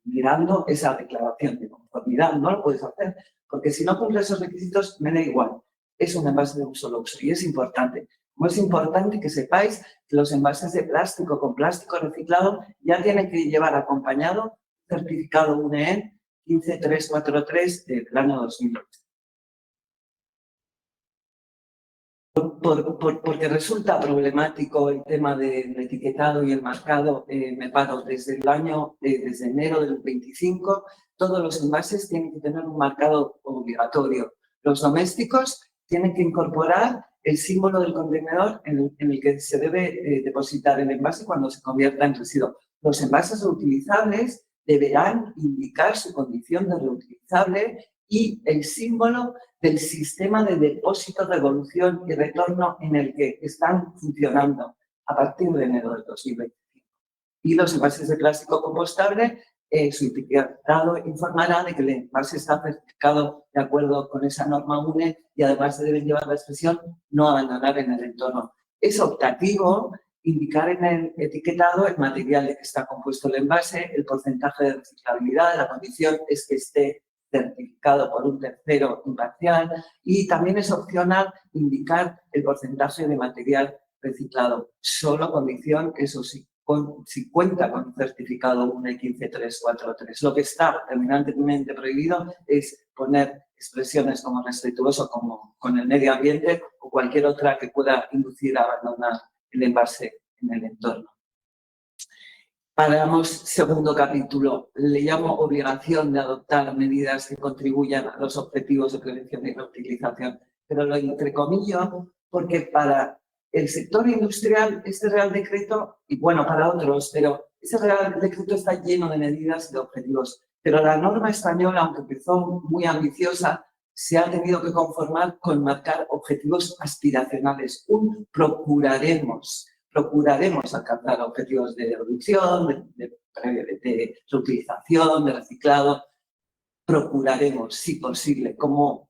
mirando esa declaración de conformidad. No lo puedes hacer, porque si no cumple esos requisitos, me da igual. Es un envase de un solo uso y es importante. Como es importante que sepáis que los envases de plástico con plástico reciclado ya tienen que llevar acompañado un certificado UNE 15343 del año 2008. Porque resulta problemático el tema del etiquetado y el marcado, me paro desde enero del 25, todos los envases tienen que tener un marcado obligatorio. Los domésticos tienen que incorporar el símbolo del contenedor en el que se debe depositar el envase cuando se convierta en residuo. Los envases reutilizables deberán indicar su condición de reutilizable y el símbolo del sistema de depósito, devolución y retorno en el que están funcionando a partir de enero del 2025. Y los envases de plástico compostable, su etiquetado informará de que el envase está certificado de acuerdo con esa norma UNE y además se deben llevar la expresión no abandonar en el entorno. Es optativo indicar en el etiquetado el material de que está compuesto el envase, el porcentaje de reciclabilidad, la condición es que esté certificado por un tercero imparcial y también es opcional indicar el porcentaje de material reciclado. Solo condición, eso sí, si cuenta con un certificado UNE 15343. Lo que está terminantemente prohibido es poner expresiones como respetuoso con el medio ambiente o cualquier otra que pueda inducir a abandonar el envase en el entorno. Paramos, segundo capítulo, le llamo obligación de adoptar medidas que contribuyan a los objetivos de prevención y reutilización, pero lo entrecomillo porque para el sector industrial este Real Decreto, y bueno, para otros, pero ese Real Decreto está lleno de medidas y de objetivos, pero la norma española, aunque empezó muy ambiciosa, se ha tenido que conformar con marcar objetivos aspiracionales, procuraremos alcanzar objetivos de reducción, de reutilización, de reciclado. Procuraremos, si posible, como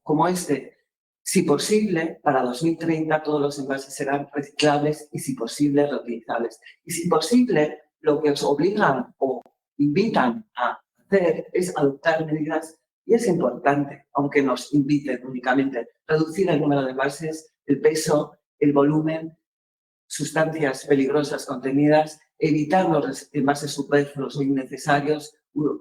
si posible, para 2030 todos los envases serán reciclables y, si posible, reutilizables. Y, si posible, lo que os obligan o invitan a hacer es adoptar medidas, y es importante, aunque nos inviten únicamente, reducir el número de envases, el peso, el volumen, sustancias peligrosas contenidas, evitar los envases superfluos o innecesarios,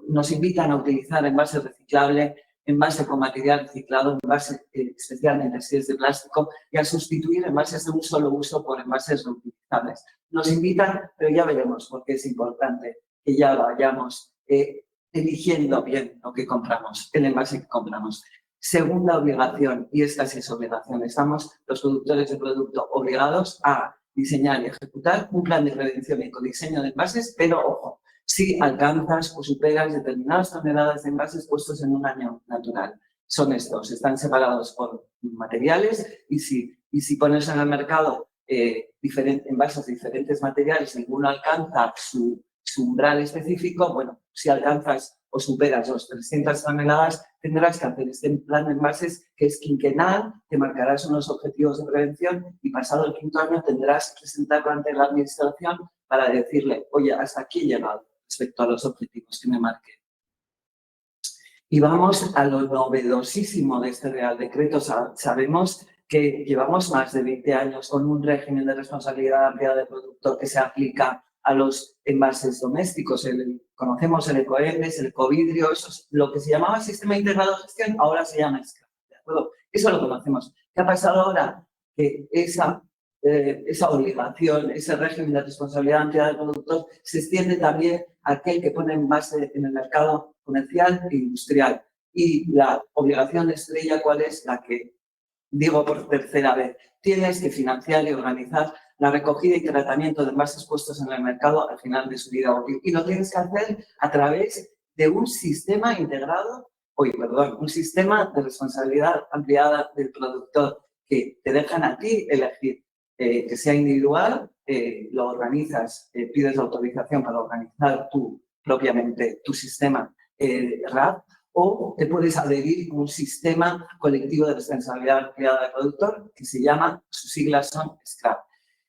nos invitan a utilizar envases reciclables, envase con material reciclado, envase especialmente si es de plástico, y a sustituir envases de un solo uso por envases reutilizables. Nos invitan, pero ya veremos porque es importante que ya vayamos eligiendo bien lo que compramos, el envase que compramos. Segunda obligación, y esta sí es obligación, estamos los productores de producto obligados a diseñar y ejecutar un plan de prevención y ecodiseño de envases, pero ojo, si alcanzas o superas determinadas toneladas de envases puestos en un año natural. Son estos, están separados por materiales y si pones en el mercado envases de diferentes materiales, ninguno alcanza su umbral específico, bueno, si alcanzas o superas los 300 toneladas, tendrás que hacer este plan de envases que es quinquenal, te marcarás unos objetivos de prevención y pasado el 5º año tendrás que presentarlo ante la administración para decirle, oye, hasta aquí he llegado respecto a los objetivos que me marqué. Y vamos a lo novedosísimo de este Real Decreto. Sabemos que llevamos más de 20 años con un régimen de responsabilidad ampliada del productor que se aplica a los envases domésticos. Conocemos el ecoembes, el ecovidrio, lo que se llamaba Sistema Integrado de Gestión, ahora se llama SCRAP, ¿de acuerdo? Eso lo conocemos. ¿Qué ha pasado ahora? Que esa obligación, ese régimen de responsabilidad ampliada del productor se extiende también a aquel que pone envase en el mercado comercial e industrial. Y la obligación estrella, ¿cuál es? La que digo por tercera vez. Tienes que financiar y organizar la recogida y tratamiento de envases puestos en el mercado al final de su vida útil. Y lo tienes que hacer a través de un sistema integrado, un sistema de responsabilidad ampliada del productor que te dejan a ti elegir que sea individual, lo organizas, pides autorización para organizar tú propiamente tu sistema RAP, o te puedes adherir a un sistema colectivo de responsabilidad ampliada del productor que se llama, sus siglas son SCRAP.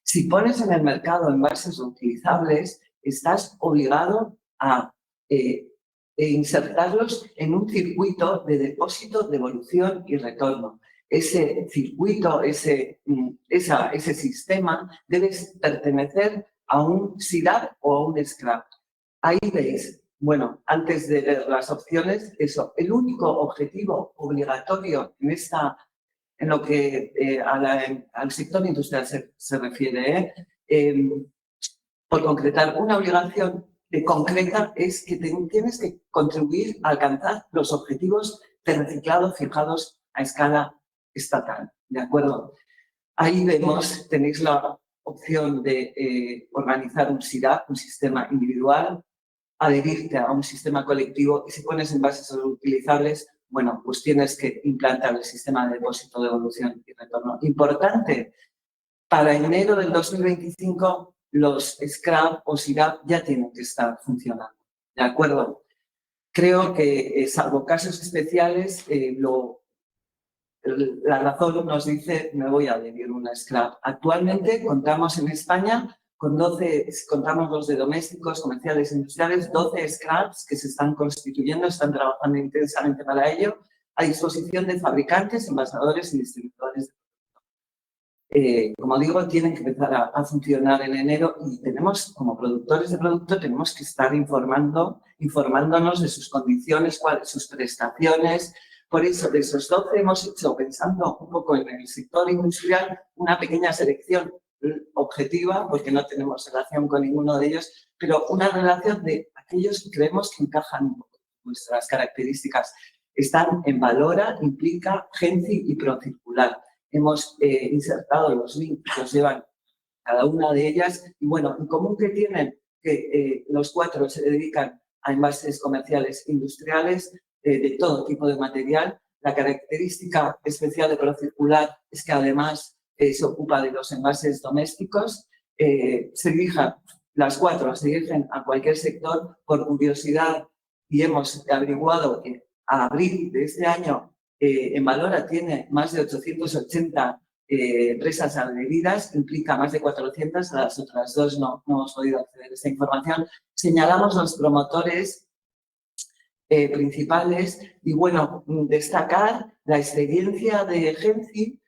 Si pones en el mercado envases reutilizables, estás obligado a insertarlos en un circuito de depósito, devolución y retorno. Ese circuito, ese sistema debe pertenecer a un SIRAP o a un SCRAP. Ahí veis, bueno, antes de ver las opciones, eso, el único objetivo obligatorio en lo que al sector industrial se refiere, por concretar una obligación concreta, es que tienes que contribuir a alcanzar los objetivos de reciclado fijados a escala estatal, ¿de acuerdo? Ahí vemos, tenéis la opción de organizar un SIRAP, un sistema individual, adherirte a un sistema colectivo y si pones envases reutilizables, bueno, pues tienes que implantar el sistema de depósito, devolución y retorno. Importante, para enero del 2025 los SCRAP o SIRAP ya tienen que estar funcionando, ¿de acuerdo? Creo que, salvo casos especiales, la razón nos dice, me voy a adherir a una SCRAP. Actualmente contamos en España con 12, contamos los de domésticos, comerciales e industriales, 12 SCRAPs que se están constituyendo, están trabajando intensamente para ello, a disposición de fabricantes, envasadores y distribuidores. Como digo, tienen que empezar a funcionar en enero y tenemos, como productores de producto, tenemos que estar informándonos de sus condiciones, sus prestaciones. Por eso, de esos 12 hemos hecho, pensando un poco en el sector industrial, una pequeña selección objetiva, porque no tenemos relación con ninguno de ellos, pero una relación de aquellos que creemos que encajan un poco en nuestras características. Están en Valora, Implica, Genci y Procircular. Hemos insertado los links que os llevan cada una de ellas y, bueno, en común que tienen que los 4 se dedican a envases comerciales industriales de todo tipo de material. La característica especial de Procircular es que además se ocupa de los envases domésticos. Las 4 se dirigen a cualquier sector. Por curiosidad, y hemos averiguado que a abril de este año en Valora tiene más de 880 empresas adheridas, Implica más de 400, las otras 2 no hemos podido acceder a esta información. Señalamos los promotores principales y, bueno, destacar la experiencia de Genci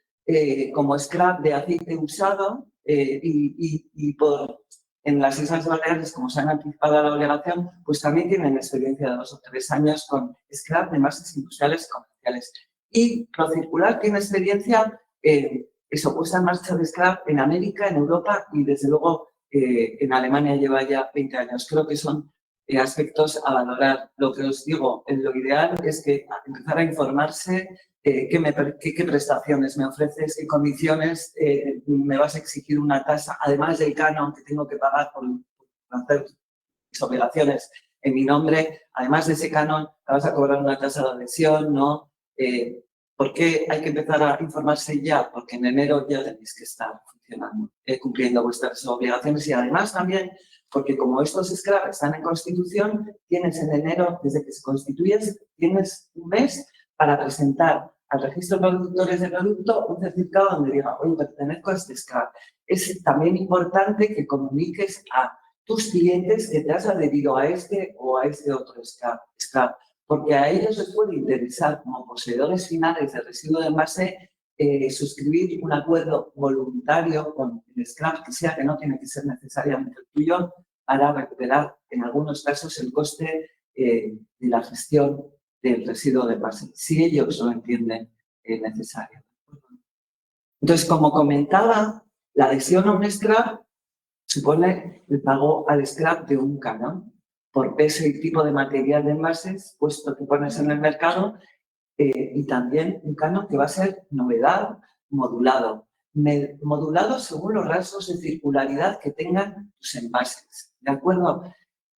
como SCRAP de aceite usado y por en las Islas Baleares, como se han anticipado a la obligación, pues también tienen experiencia de 2 o 3 años con scrap de envases industriales comerciales. Y Procircular tiene experiencia en eso, puesta en marcha de scrap en América, en Europa y desde luego en Alemania lleva ya 20 años. Creo que son aspectos a valorar. Lo que os digo, lo ideal es que empezar a informarse qué prestaciones me ofreces, qué condiciones me vas a exigir una tasa, además del canon que tengo que pagar por hacer mis obligaciones en mi nombre, además de ese canon, te vas a cobrar una tasa de adhesión, ¿no? ¿Por qué hay que empezar a informarse ya? Porque en enero ya tenéis que estar funcionando, cumpliendo vuestras obligaciones y además también porque como estos scrap están en constitución, tienes en enero, desde que se constituyes, tienes un mes para presentar al registro de productores de producto un certificado donde diga, oye, pertenezco a este scrap. Es también importante que comuniques a tus clientes que te has adherido a este o a este otro scrap, porque a ellos les puede interesar como poseedores finales de residuo de envase suscribir un acuerdo voluntario con el scrap, que no tiene que ser necesariamente el tuyo, para recuperar en algunos casos el coste de la gestión del residuo de envase, si ellos lo entienden necesario. Entonces, como comentaba, la adhesión a un scrap supone el pago al scrap de un canon por peso y tipo de material de envases puesto que pones en el mercado y también un canon que va a ser novedad modulado. Modulado según los rasgos de circularidad que tengan tus envases, ¿de acuerdo?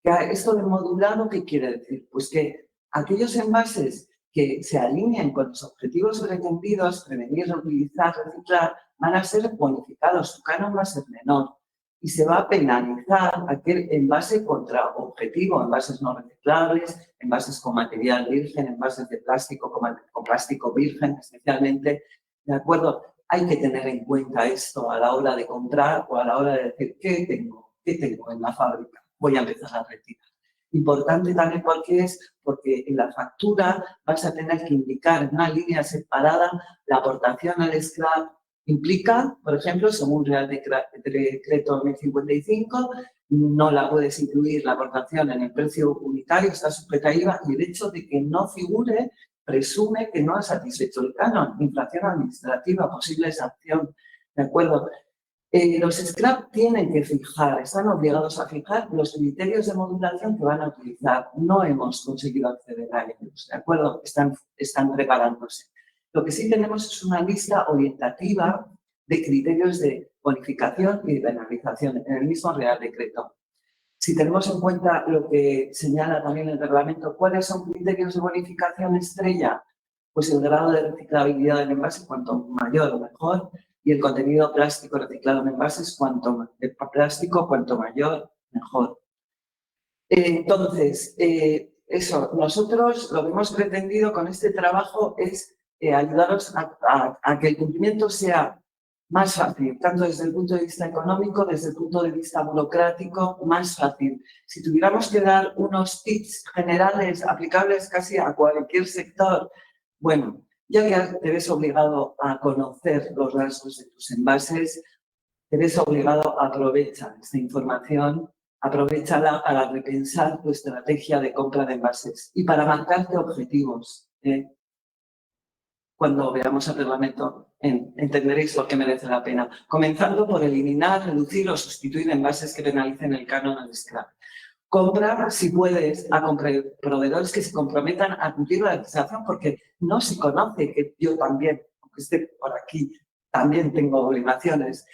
Esto de modulado, ¿qué quiere decir? Pues que aquellos envases que se alineen con los objetivos pretendidos, prevenir, reutilizar, reciclar, van a ser bonificados, su canon va a ser menor. Y se va a penalizar aquel envase contra objetivo, envases no reciclables, envases con material virgen, envases de plástico con plástico virgen, especialmente, ¿de acuerdo? Hay que tener en cuenta esto a la hora de comprar o a la hora de decir, ¿qué tengo en la fábrica? Voy a empezar a retirar. Importante también porque en la factura vas a tener que indicar en una línea separada la aportación al scrap. Implica, por ejemplo, según Real Decreto 1055, no la puedes incluir la aportación en el precio unitario, está sujeta a IVA, y el hecho de que no figure presume que no ha satisfecho el canon, infracción administrativa, posible sanción, ¿de acuerdo? Los scrap tienen que están obligados a fijar los criterios de modulación que van a utilizar. No hemos conseguido acceder a ellos, ¿de acuerdo? Están preparándose. Lo que sí tenemos es una lista orientativa de criterios de bonificación y de penalización en el mismo Real Decreto. Si tenemos en cuenta lo que señala también el reglamento, ¿cuáles son criterios de bonificación estrella? Pues el grado de reciclabilidad del envase, cuanto mayor o mejor, y el contenido plástico reciclado en envases, cuanto mayor, mejor. Entonces, nosotros lo que hemos pretendido con este trabajo es ayudaros a que el cumplimiento sea más fácil, tanto desde el punto de vista económico, desde el punto de vista burocrático, más fácil. Si tuviéramos que dar unos tips generales aplicables casi a cualquier sector, bueno, ya que te ves obligado a conocer los rasgos de tus envases, te ves obligado a aprovechar esta información, aprovéchala para repensar tu estrategia de compra de envases y para marcarte objetivos. Cuando veamos el reglamento, entenderéis por qué merece la pena. Comenzando por eliminar, reducir o sustituir envases que penalicen el canon al scrap. Compra, si puedes, a proveedores que se comprometan a cumplir la legislación, porque no se conoce que yo también, aunque esté por aquí, también tengo obligaciones.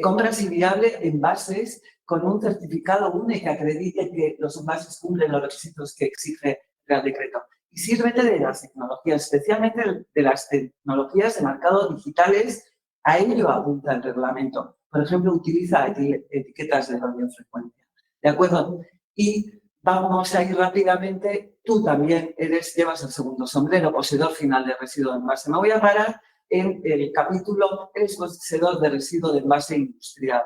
Compras y viable envases con un certificado único que acredite que los envases cumplen los requisitos que exige el Real Decreto. Y sírvete de las tecnologías, especialmente de las tecnologías de marcado digitales, a ello apunta el reglamento. Por ejemplo, utiliza etiquetas de radiofrecuencia. ¿De acuerdo? Y vamos a ir rápidamente. Tú también llevas el segundo sombrero, poseedor final de residuo de envase. Me voy a parar en el capítulo, eres poseedor de residuo de envase industrial,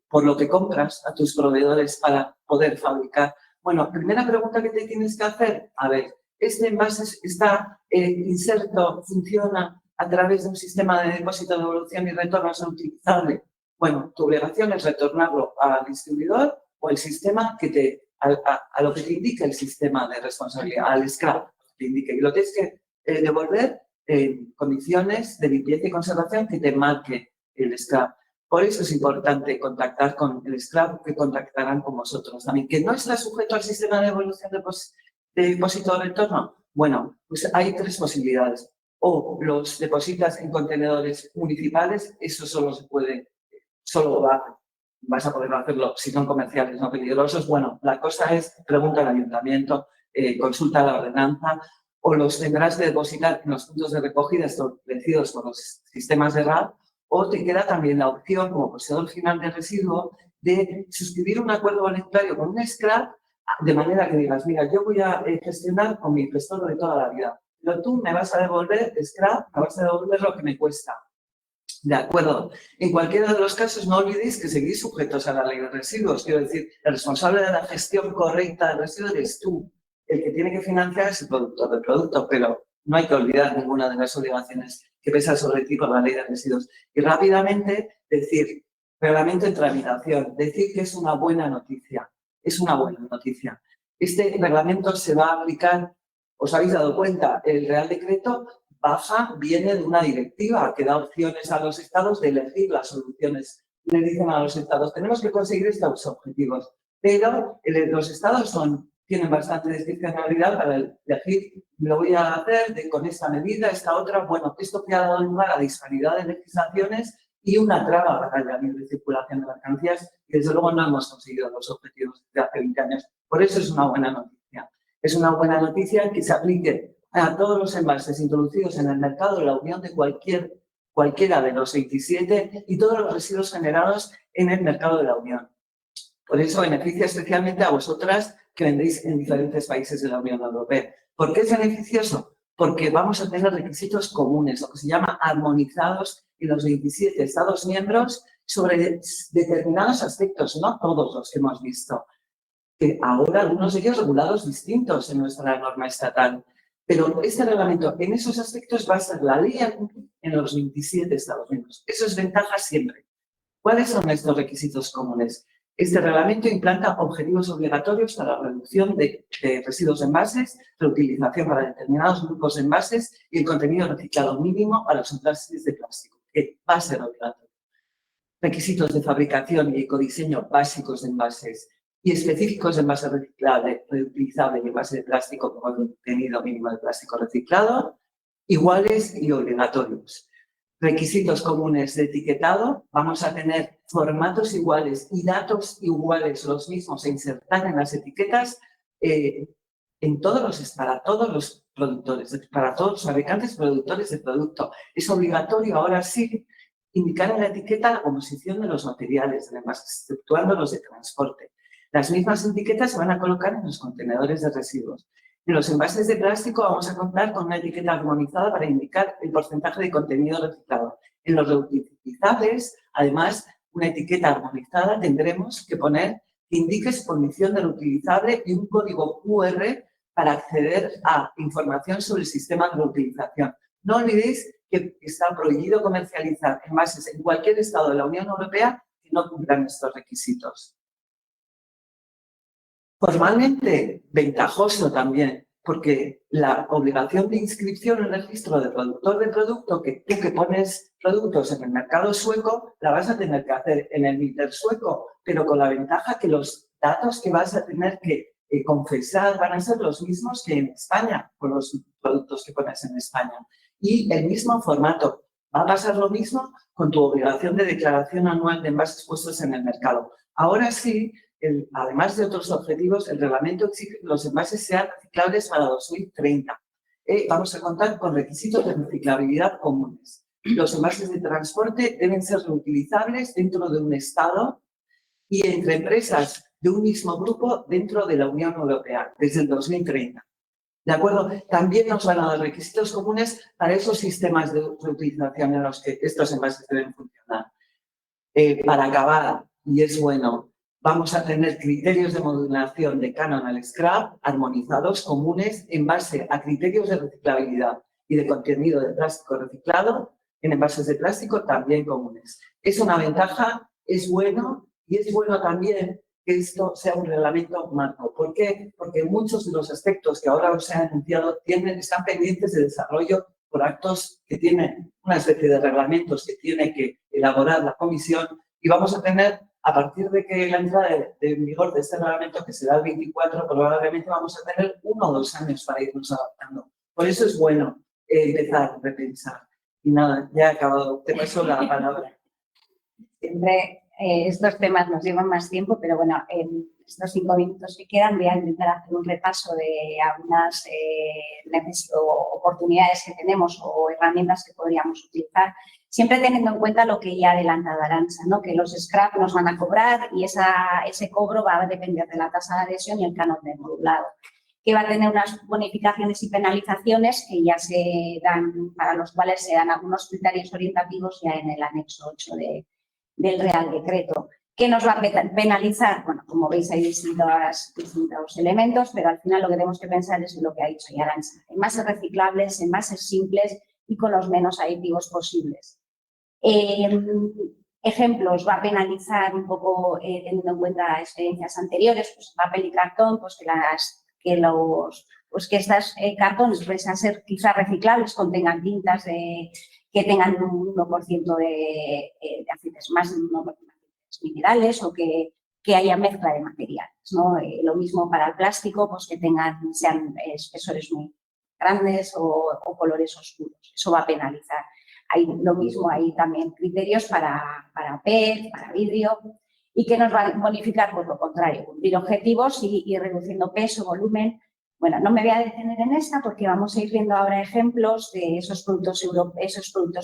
por lo que compras a tus proveedores para poder fabricar. Bueno, primera pregunta que te tienes que hacer, a ver, ¿este envase está inserto, funciona a través de un sistema de depósito, devolución y retorno reutilizable? Bueno, tu obligación es retornarlo al distribuidor o al sistema a lo que te indique el sistema de responsabilidad, al scrap que te indique. Y lo tienes que devolver en condiciones de limpieza y conservación que te marque el scrap. Por eso es importante contactar con el scrap, que contactarán con vosotros también. ¿Que no está sujeto al sistema de devolución de depósito de retorno? Bueno, pues hay 3 posibilidades. O los depositas en contenedores municipales, eso solo vas a poder hacerlo si son comerciales, no peligrosos. Bueno, la cosa es, pregunta al ayuntamiento, consulta la ordenanza, o los tendrás que depositar en los puntos de recogida establecidos por los sistemas de RAD, o te queda también la opción, como poseedor final de residuo, de suscribir un acuerdo voluntario con un scrap, de manera que digas, mira, yo voy a gestionar con mi gestor de toda la vida, pero tú me vas a devolver scrap, me vas a devolver lo que me cuesta. De acuerdo. En cualquiera de los casos, no olvidéis que seguís sujetos a la ley de residuos. Quiero decir, el responsable de la gestión correcta de residuos eres tú. El que tiene que financiar es el productor del producto, pero no hay que olvidar ninguna de las obligaciones que pesa sobre ti por la ley de residuos. Y rápidamente decir, reglamento en tramitación, decir que es una buena noticia. Es una buena noticia. Este reglamento se va a aplicar, os habéis dado cuenta, el Real Decreto viene de una directiva que da opciones a los estados de elegir las soluciones. Le dicen a los estados, tenemos que conseguir estos objetivos, pero los estados tienen bastante discrecionalidad para elegir, lo voy a hacer con esta medida, esta otra. Bueno, esto que ha dado lugar a disparidad de legislaciones y una traba para la libre circulación de mercancías, y desde luego no hemos conseguido los objetivos de hace 20 años. Por eso es una buena noticia. Es una buena noticia que se aplique a todos los envases introducidos en el mercado de la Unión de cualquiera de los 27 y todos los residuos generados en el mercado de la Unión. Por eso beneficia especialmente a vosotras que vendéis en diferentes países de la Unión Europea. ¿Por qué es beneficioso? Porque vamos a tener requisitos comunes, lo que se llama armonizados en los 27 Estados miembros sobre determinados aspectos, no todos los que hemos visto. Que ahora algunos de ellos regulados distintos en nuestra norma estatal. Pero este reglamento en esos aspectos va a ser la ley a cumplir en los 27 Estados miembros. Eso es ventaja siempre. ¿Cuáles son estos requisitos comunes? Este reglamento implanta objetivos obligatorios para la reducción de residuos de envases, reutilización para determinados grupos de envases y el contenido reciclado mínimo a los envases de plástico, que va a ser obligatorio. Requisitos de fabricación y ecodiseño básicos de envases y específicos de envase reciclable, reutilizable y envase de plástico con contenido mínimo de plástico reciclado, iguales y obligatorios. Requisitos comunes de etiquetado, vamos a tener formatos iguales y datos iguales, los mismos, a insertar en las etiquetas para todos los productores, para todos los fabricantes productores de producto. Es obligatorio ahora sí indicar en la etiqueta la composición de los materiales del envase, exceptuando los de transporte. Las mismas etiquetas se van a colocar en los contenedores de residuos. En los envases de plástico vamos a contar con una etiqueta armonizada para indicar el porcentaje de contenido reciclado. En los reutilizables, además, una etiqueta armonizada tendremos que poner que indique su condición de reutilizable y un código QR para acceder a información sobre el sistema de reutilización. No olvidéis que está prohibido comercializar envases en cualquier estado de la Unión Europea que no cumplan estos requisitos. Formalmente, ventajoso también, porque la obligación de inscripción en el registro de productor de producto, que tú que pones productos en el mercado sueco, la vas a tener que hacer en el MITER sueco, pero con la ventaja que los datos que vas a tener que confesar van a ser los mismos que en España, con los productos que pones en España. Y el mismo formato. Va a pasar lo mismo con tu obligación de declaración anual de envases puestos en el mercado. Ahora sí, además de otros objetivos, el reglamento exige que los envases sean reciclables para 2030. Vamos a contar con requisitos de reciclabilidad comunes. Los envases de transporte deben ser reutilizables dentro de un estado y entre empresas de un mismo grupo dentro de la Unión Europea, desde el 2030. ¿De acuerdo? También nos van a dar requisitos comunes para esos sistemas de reutilización en los que estos envases deben funcionar. Para acabar, y es bueno, vamos a tener criterios de modulación de canon al scrap armonizados, comunes, en base a criterios de reciclabilidad y de contenido de plástico reciclado en envases de plástico también comunes. Es una ventaja, es bueno y es bueno también que esto sea un reglamento marco. ¿Por qué? Porque muchos de los aspectos que ahora os he anunciado están pendientes de desarrollo por actos que tienen una especie de reglamentos que tiene que elaborar la Comisión y vamos a tener, a partir de que la entrada en vigor de este reglamento, que será el 24, probablemente vamos a tener 1 o 2 años para irnos adaptando. Por eso es bueno empezar a repensar. Y nada, ya he acabado. Te paso la palabra. Siempre estos temas nos llevan más tiempo, pero bueno, en estos 5 minutos que quedan voy a intentar hacer un repaso de algunas oportunidades que tenemos o herramientas que podríamos utilizar, siempre teniendo en cuenta lo que ya ha adelantado Arantxa, ¿no? Que los scrap nos van a cobrar y ese cobro va a depender de la tasa de adhesión y el canon de modulado, que va a tener unas bonificaciones y penalizaciones que ya se dan, para los cuales se dan algunos criterios orientativos ya en el anexo 8 del Real Decreto. ¿Qué nos va a penalizar? Bueno, como veis hay distintos elementos, pero al final lo que tenemos que pensar es en lo que ha dicho ya Arantxa. Envases reciclables, envases simples y con los menos aditivos posibles. Ejemplos, va a penalizar un poco, teniendo en cuenta experiencias anteriores, pues papel y cartón, pues que estos cartones pueden a ser quizás reciclables, contengan tintas que tengan un 1% de aceites, más de un 1% de minerales o que haya mezcla de materiales, ¿no? Lo mismo para el plástico, pues que sean espesores muy grandes o colores oscuros. Eso va a penalizar. Lo mismo, hay también criterios para PET, para vidrio, y que nos van a bonificar, por lo contrario, cumplir objetivos y reduciendo peso, volumen. Bueno, no me voy a detener en esta porque vamos a ir viendo ahora ejemplos de esos productos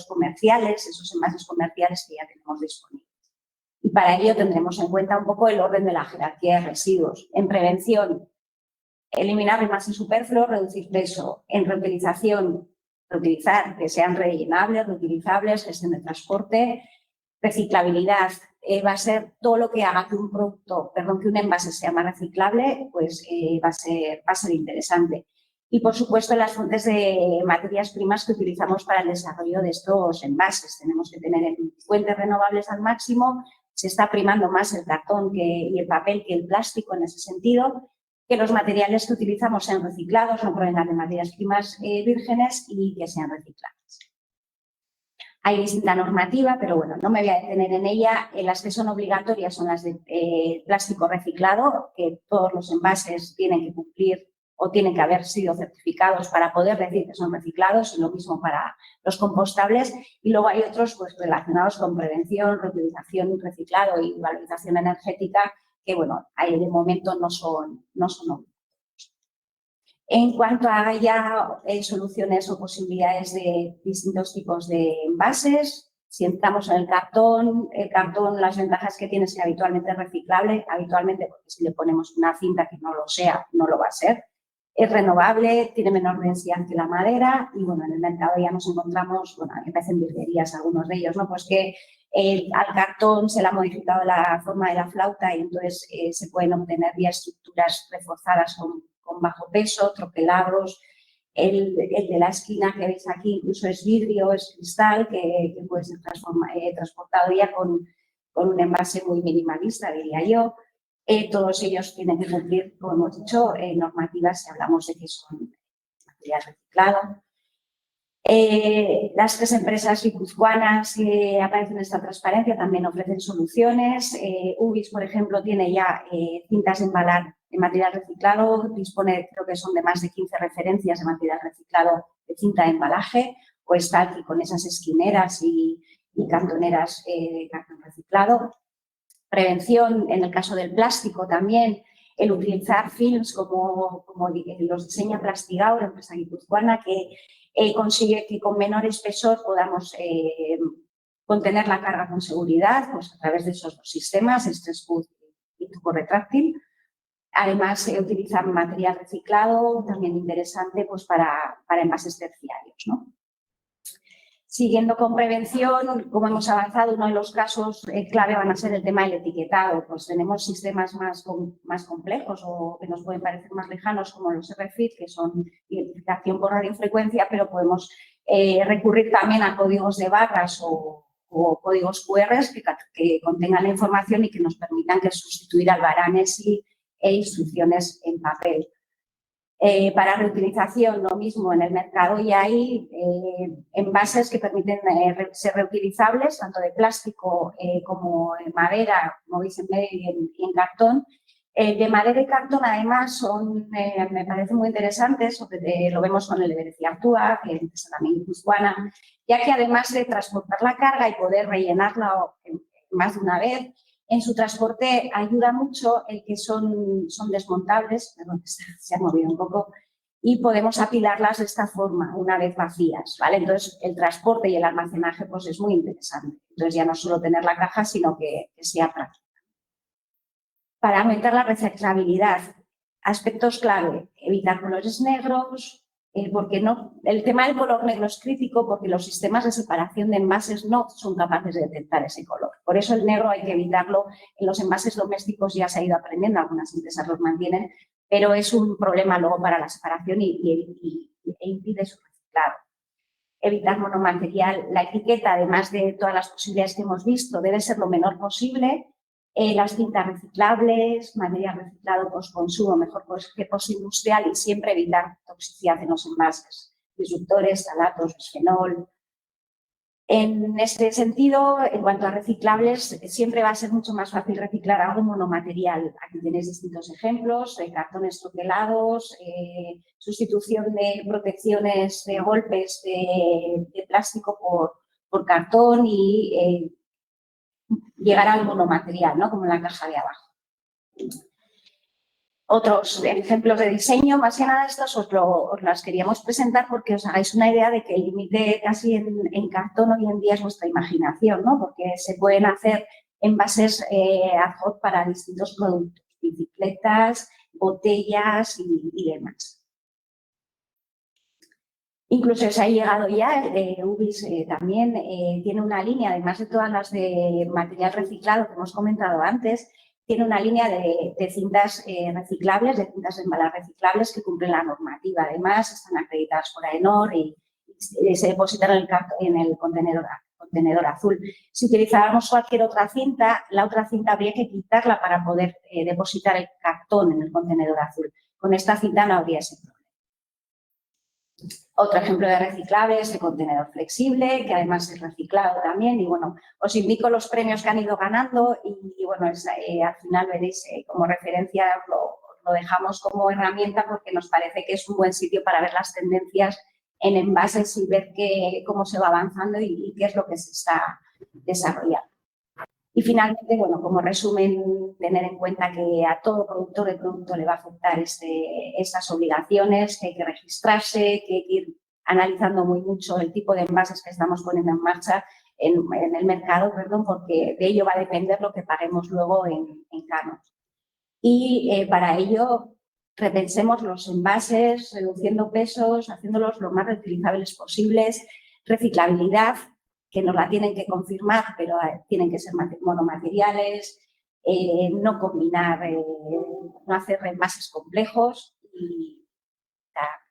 comerciales, esos envases comerciales que ya tenemos disponibles. Y para ello tendremos en cuenta un poco el orden de la jerarquía de residuos. En prevención, eliminar envases superfluos, reducir peso. En reutilización, reutilizar, que sean rellenables, reutilizables, gestión de transporte. Reciclabilidad, va a ser todo lo que haga que que un envase sea más reciclable, pues va a ser interesante. Y, por supuesto, las fuentes de materias primas que utilizamos para el desarrollo de estos envases. Tenemos que tener fuentes renovables al máximo. Se está primando más el cartón y el papel que el plástico en ese sentido. Que los materiales que utilizamos sean reciclados, no provengan de materias primas vírgenes y que sean reciclables. Hay distinta normativa, pero bueno, no me voy a detener en ella. Las que son obligatorias son las de plástico reciclado, que todos los envases tienen que cumplir o tienen que haber sido certificados para poder decir que son reciclados, y lo mismo para los compostables. Y luego hay otros pues, relacionados con prevención, reutilización, reciclado y valorización energética, que bueno, ahí de momento no son obligatorios. En cuanto a ya soluciones o posibilidades de distintos tipos de envases, si entramos en el cartón, las ventajas que tiene es que habitualmente es reciclable, porque si le ponemos una cinta que no lo sea, no lo va a ser. Es renovable, tiene menor densidad que la madera y, bueno, en el mercado ya nos encontramos, bueno, que parecen virguerías algunos de ellos, ¿no? Pues que al cartón se le ha modificado la forma de la flauta y entonces se pueden obtener ya estructuras reforzadas con bajo peso, troquelados. El de la esquina que veis aquí incluso es vidrio, es cristal, que puede ser transportado ya con un envase muy minimalista, diría yo. Todos ellos tienen que cumplir, como hemos dicho, normativas si hablamos de que son material reciclado. Las 3 empresas guipuzcoanas que aparecen en esta transparencia también ofrecen soluciones. UBIS, por ejemplo, tiene ya cintas de embalar de material reciclado, dispone, creo que son de más de 15 referencias de material reciclado de cinta de embalaje, o está aquí con esas esquineras y cartoneras de cartón reciclado. Prevención, en el caso del plástico también, el utilizar films como los diseña Plastigaur, la empresa guipuzcoana, que consigue que con menor espesor podamos contener la carga con seguridad, pues a través de esos 2 sistemas, Stress Food y tubo retráctil. Además, utilizar material reciclado, también interesante pues para envases terciarios, ¿no? Siguiendo con prevención, como hemos avanzado, uno de los casos clave van a ser el tema del etiquetado. Pues tenemos sistemas más complejos o que nos pueden parecer más lejanos, como los RFID, que son identificación por radiofrecuencia, pero podemos recurrir también a códigos de barras o códigos QR que contengan la información y que nos permitan sustituir albaranes e instrucciones en papel. Para reutilización, lo mismo, en el mercado ya hay envases que permiten ser reutilizables, tanto de plástico como de madera, como veis en medio, y en cartón. De madera y cartón, además, me parecen muy interesantes, lo vemos con el Evereci Artua, que es también guipuzcoana, ya que además de transportar la carga y poder rellenarla más de una vez, en su transporte ayuda mucho el que son desmontables, perdón, se ha movido un poco, y podemos apilarlas de esta forma, una vez vacías, ¿vale? Entonces, el transporte y el almacenaje pues, es muy interesante. Entonces, ya no solo tener la caja, sino que sea práctico. Para aumentar la reciclabilidad, aspectos clave, evitar colores negros, porque el tema del color negro es crítico porque los sistemas de separación de envases no son capaces de detectar ese color. Por eso el negro hay que evitarlo. En los envases domésticos ya se ha ido aprendiendo, algunas empresas los mantienen, pero es un problema luego para la separación e impide su reciclado. Evitar monomaterial. La etiqueta, además de todas las posibilidades que hemos visto, debe ser lo menor posible. Las cintas reciclables, material reciclado postconsumo, mejor que postindustrial, y siempre evitar toxicidad en los envases, disruptores, talatos, bisfenol. En este sentido, en cuanto a reciclables, siempre va a ser mucho más fácil reciclar algo monomaterial. Aquí tenéis distintos ejemplos, cartones troquelados, sustitución de protecciones de golpes de plástico por cartón y llegar al monomaterial, ¿no? Como en la caja de abajo. Otros ejemplos de diseño, más que nada estos os las queríamos presentar porque os hagáis una idea de que el límite casi en cartón hoy en día es vuestra imaginación, ¿no? Porque se pueden hacer envases ad hoc para distintos productos, bicicletas, botellas y demás. Incluso se ha llegado ya, UBIS también tiene una línea, además de todas las de material reciclado que hemos comentado antes, tiene una línea de cintas reciclables, de cintas de embalaje reciclables que cumplen la normativa. Además, están acreditadas por AENOR y se depositan en el contenedor azul. Si utilizáramos cualquier otra cinta, la otra cinta habría que quitarla para poder depositar el cartón en el contenedor azul. Con esta cinta no habría ese problema. Otro ejemplo de reciclable es el contenedor flexible, que además es reciclado también. Y bueno, os indico los premios que han ido ganando y bueno, al final veréis como referencia, lo dejamos como herramienta porque nos parece que es un buen sitio para ver las tendencias en envases y ver cómo se va avanzando y qué es lo que se está desarrollando. Y finalmente, bueno, como resumen, tener en cuenta que a todo productor de producto le va a afectar esas obligaciones, que hay que registrarse, que hay que ir analizando muy mucho el tipo de envases que estamos poniendo en marcha en el mercado, porque de ello va a depender lo que paguemos luego en canos. Y para ello, repensemos los envases, reduciendo pesos, haciéndolos lo más reutilizables posibles, reciclabilidad, que nos la tienen que confirmar, pero tienen que ser monomateriales, no combinar, no hacer envases complejos y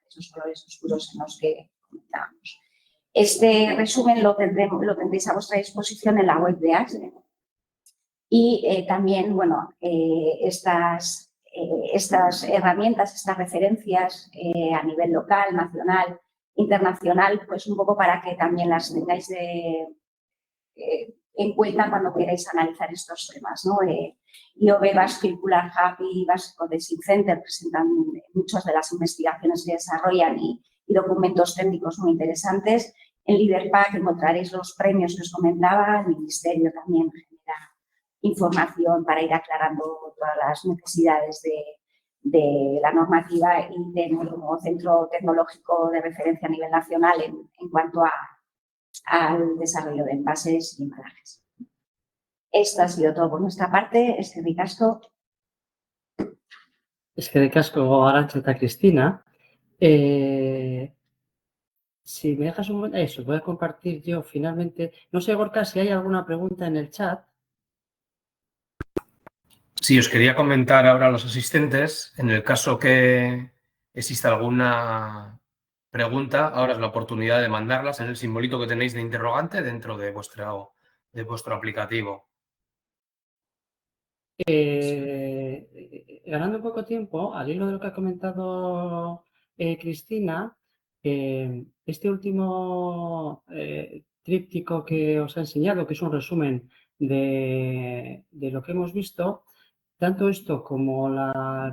esos colores oscuros en los que comentábamos. Este resumen lo tendréis a vuestra disposición en la web de ASDE. Y también, bueno, estas herramientas, estas referencias a nivel local, nacional, internacional, pues un poco para que también las tengáis en cuenta cuando queráis analizar estos temas, ¿no? IOB, Basque Circular Hub y Basque Codexing Center presentan muchas de las investigaciones que desarrollan y documentos técnicos muy interesantes. En LeaderPack encontraréis los premios que os comentaba, el Ministerio también genera información para ir aclarando todas las necesidades de la normativa y de nuestro centro tecnológico de referencia a nivel nacional en cuanto al desarrollo de envases y embalajes. Esto ha sido todo por nuestra parte. Eskerrik asko. Eskerrik asko, Arantxa eta Cristina. Si me dejas un momento, eso, voy a compartir yo finalmente. No sé, Gorka, si hay alguna pregunta en el chat. Sí, os quería comentar ahora a los asistentes, en el caso que exista alguna pregunta, ahora es la oportunidad de mandarlas en el simbolito que tenéis de interrogante dentro de vuestro aplicativo. Ganando un poco tiempo, al hilo de lo que ha comentado Cristina, este último tríptico que os ha enseñado, que es un resumen de lo que hemos visto, tanto esto como la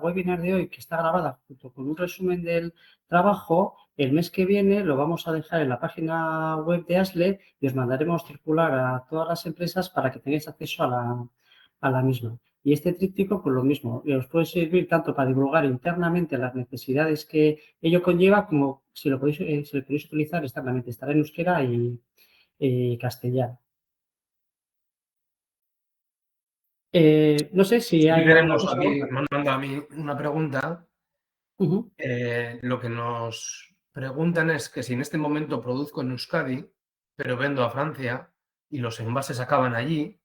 webinar de hoy, que está grabada junto con un resumen del trabajo, el mes que viene lo vamos a dejar en la página web de ASLE y os mandaremos circular a todas las empresas para que tengáis acceso a la misma. Y este tríptico, pues lo mismo, os puede servir tanto para divulgar internamente las necesidades que ello conlleva, como si lo podéis utilizar externamente. Estará en euskera y castellano. No sé si hay alguna Tenemos cosa. aquí, me han mandado a mí una pregunta. Uh-huh. Lo que nos preguntan es que si en este momento produzco en Euskadi, pero vendo a Francia y los envases acaban allí,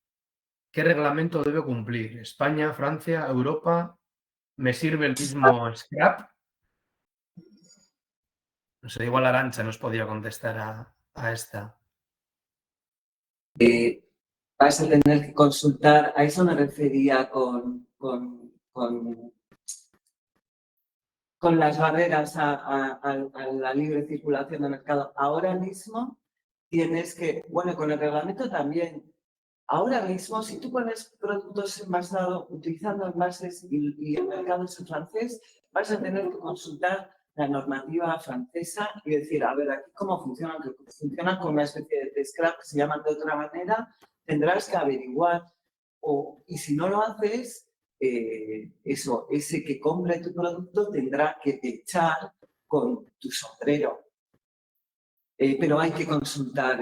¿qué reglamento debo cumplir? ¿España, Francia, Europa? ¿Me sirve el mismo scrap? No sé, igual Arantxa nos podía contestar a esta. Vas a tener que consultar, a eso me refería con las barreras a la libre circulación de mercado. Ahora mismo tienes que, bueno, con el reglamento también, ahora mismo si tú pones productos envasados utilizando envases y el mercado es en francés, vas a tener que consultar la normativa francesa y decir, a ver, aquí cómo funcionan, que funcionan con una especie de scrap que se llaman de otra manera, tendrás que averiguar, y si no lo haces, ese que compre tu producto tendrá que echar con tu sombrero. Pero hay que consultar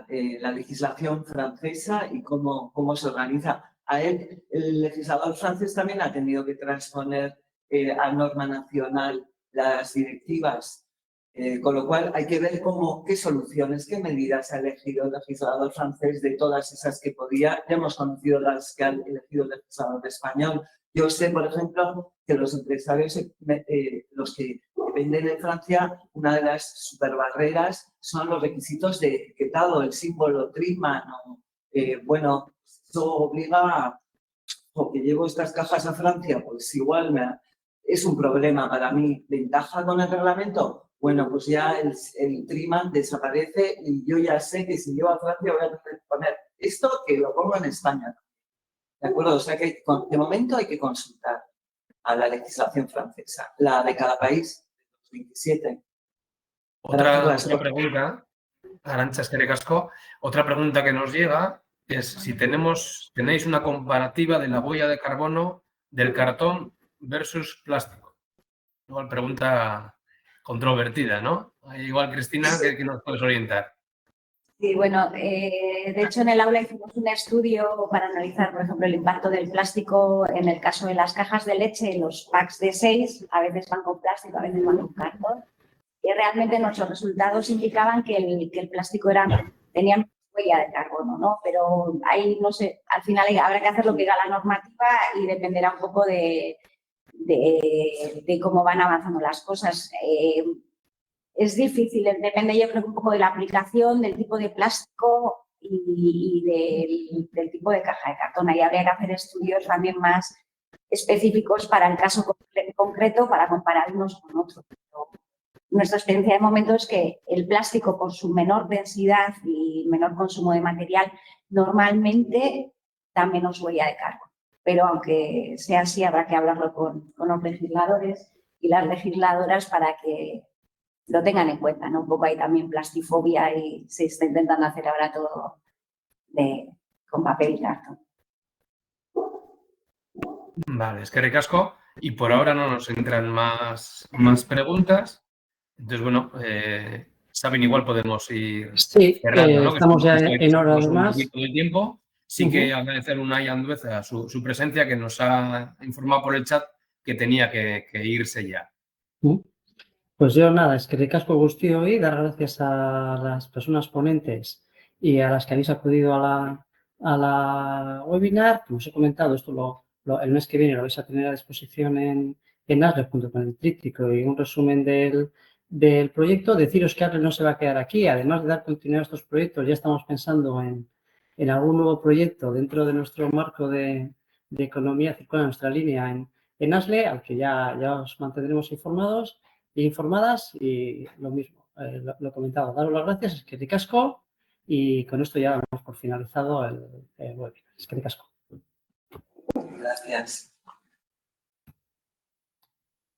la legislación francesa y cómo se organiza. El legislador francés también ha tenido que transponer a norma nacional las directivas, con lo cual hay que ver qué soluciones, qué medidas ha elegido el legislador francés de todas esas que podía. Ya hemos conocido las que ha elegido el legislador español. Yo sé, por ejemplo, que los empresarios, los que venden en Francia, una de las superbarreras son los requisitos de etiquetado, el símbolo Triman. Bueno, eso obliga, porque llevo estas cajas a Francia, pues igual es un problema para mí. ¿Ventaja con el reglamento? Bueno, pues ya el Triman desaparece y yo ya sé que si llevo a Francia voy a tener que poner esto que lo pongo en España. ¿De acuerdo? O sea que de momento hay que consultar a la legislación francesa, la de cada país, de los 27. Otra pregunta, Arantxa, eskerrik asko. Otra pregunta que nos llega es si tenéis una comparativa de la huella de carbono del cartón versus plástico. Igual pregunta controvertida, ¿no? Igual, Cristina, ¿qué nos puedes orientar? Sí, bueno, de hecho en el aula hicimos un estudio para analizar, por ejemplo, el impacto del plástico en el caso de las cajas de leche, los packs de 6, a veces van con plástico, a veces van con cartón, y realmente nuestros resultados indicaban que el plástico tenía huella de carbono, ¿no? Pero ahí, no sé, al final habrá que hacer lo que diga la normativa y dependerá un poco de cómo van avanzando las cosas. Es difícil, depende yo creo un poco de la aplicación, del tipo de plástico y del tipo de caja de cartón. Ahí habría que hacer estudios también más específicos para el caso concreto para comparar unos con otros. Pero nuestra experiencia de momento es que el plástico, por su menor densidad y menor consumo de material, normalmente da menos huella de carbono. Pero aunque sea así, habrá que hablarlo con los legisladores y las legisladoras para que lo tengan en cuenta, ¿no? Un poco hay también plastifobia y se está intentando hacer ahora todo con papel y cartón. Vale, eskerrik asko. Y por ahora no nos entran más preguntas. Entonces, bueno, saben, igual podemos ir cerrando, ¿no? Estamos ya en hora además. Un poquito de tiempo. Sí que agradecer a Unai Andueza su presencia, que nos ha informado por el chat que tenía que irse ya. Pues yo nada, eskerrik asko guztioi, dar gracias a las personas ponentes y a las que habéis acudido a la webinar. Como os he comentado, esto el mes que viene lo vais a tener a disposición en en ASLE junto con el tríptico y un resumen del proyecto. Deciros que ASLE no se va a quedar aquí. Además de dar continuidad a estos proyectos, ya estamos pensando en algún nuevo proyecto dentro de nuestro marco de economía circular, nuestra línea en ASLE, al que ya os mantendremos informados e informadas. Y lo mismo, lo comentado, daros las gracias, es que ricasco, y con esto ya damos por finalizado el webinar. Es que ricasco. Gracias.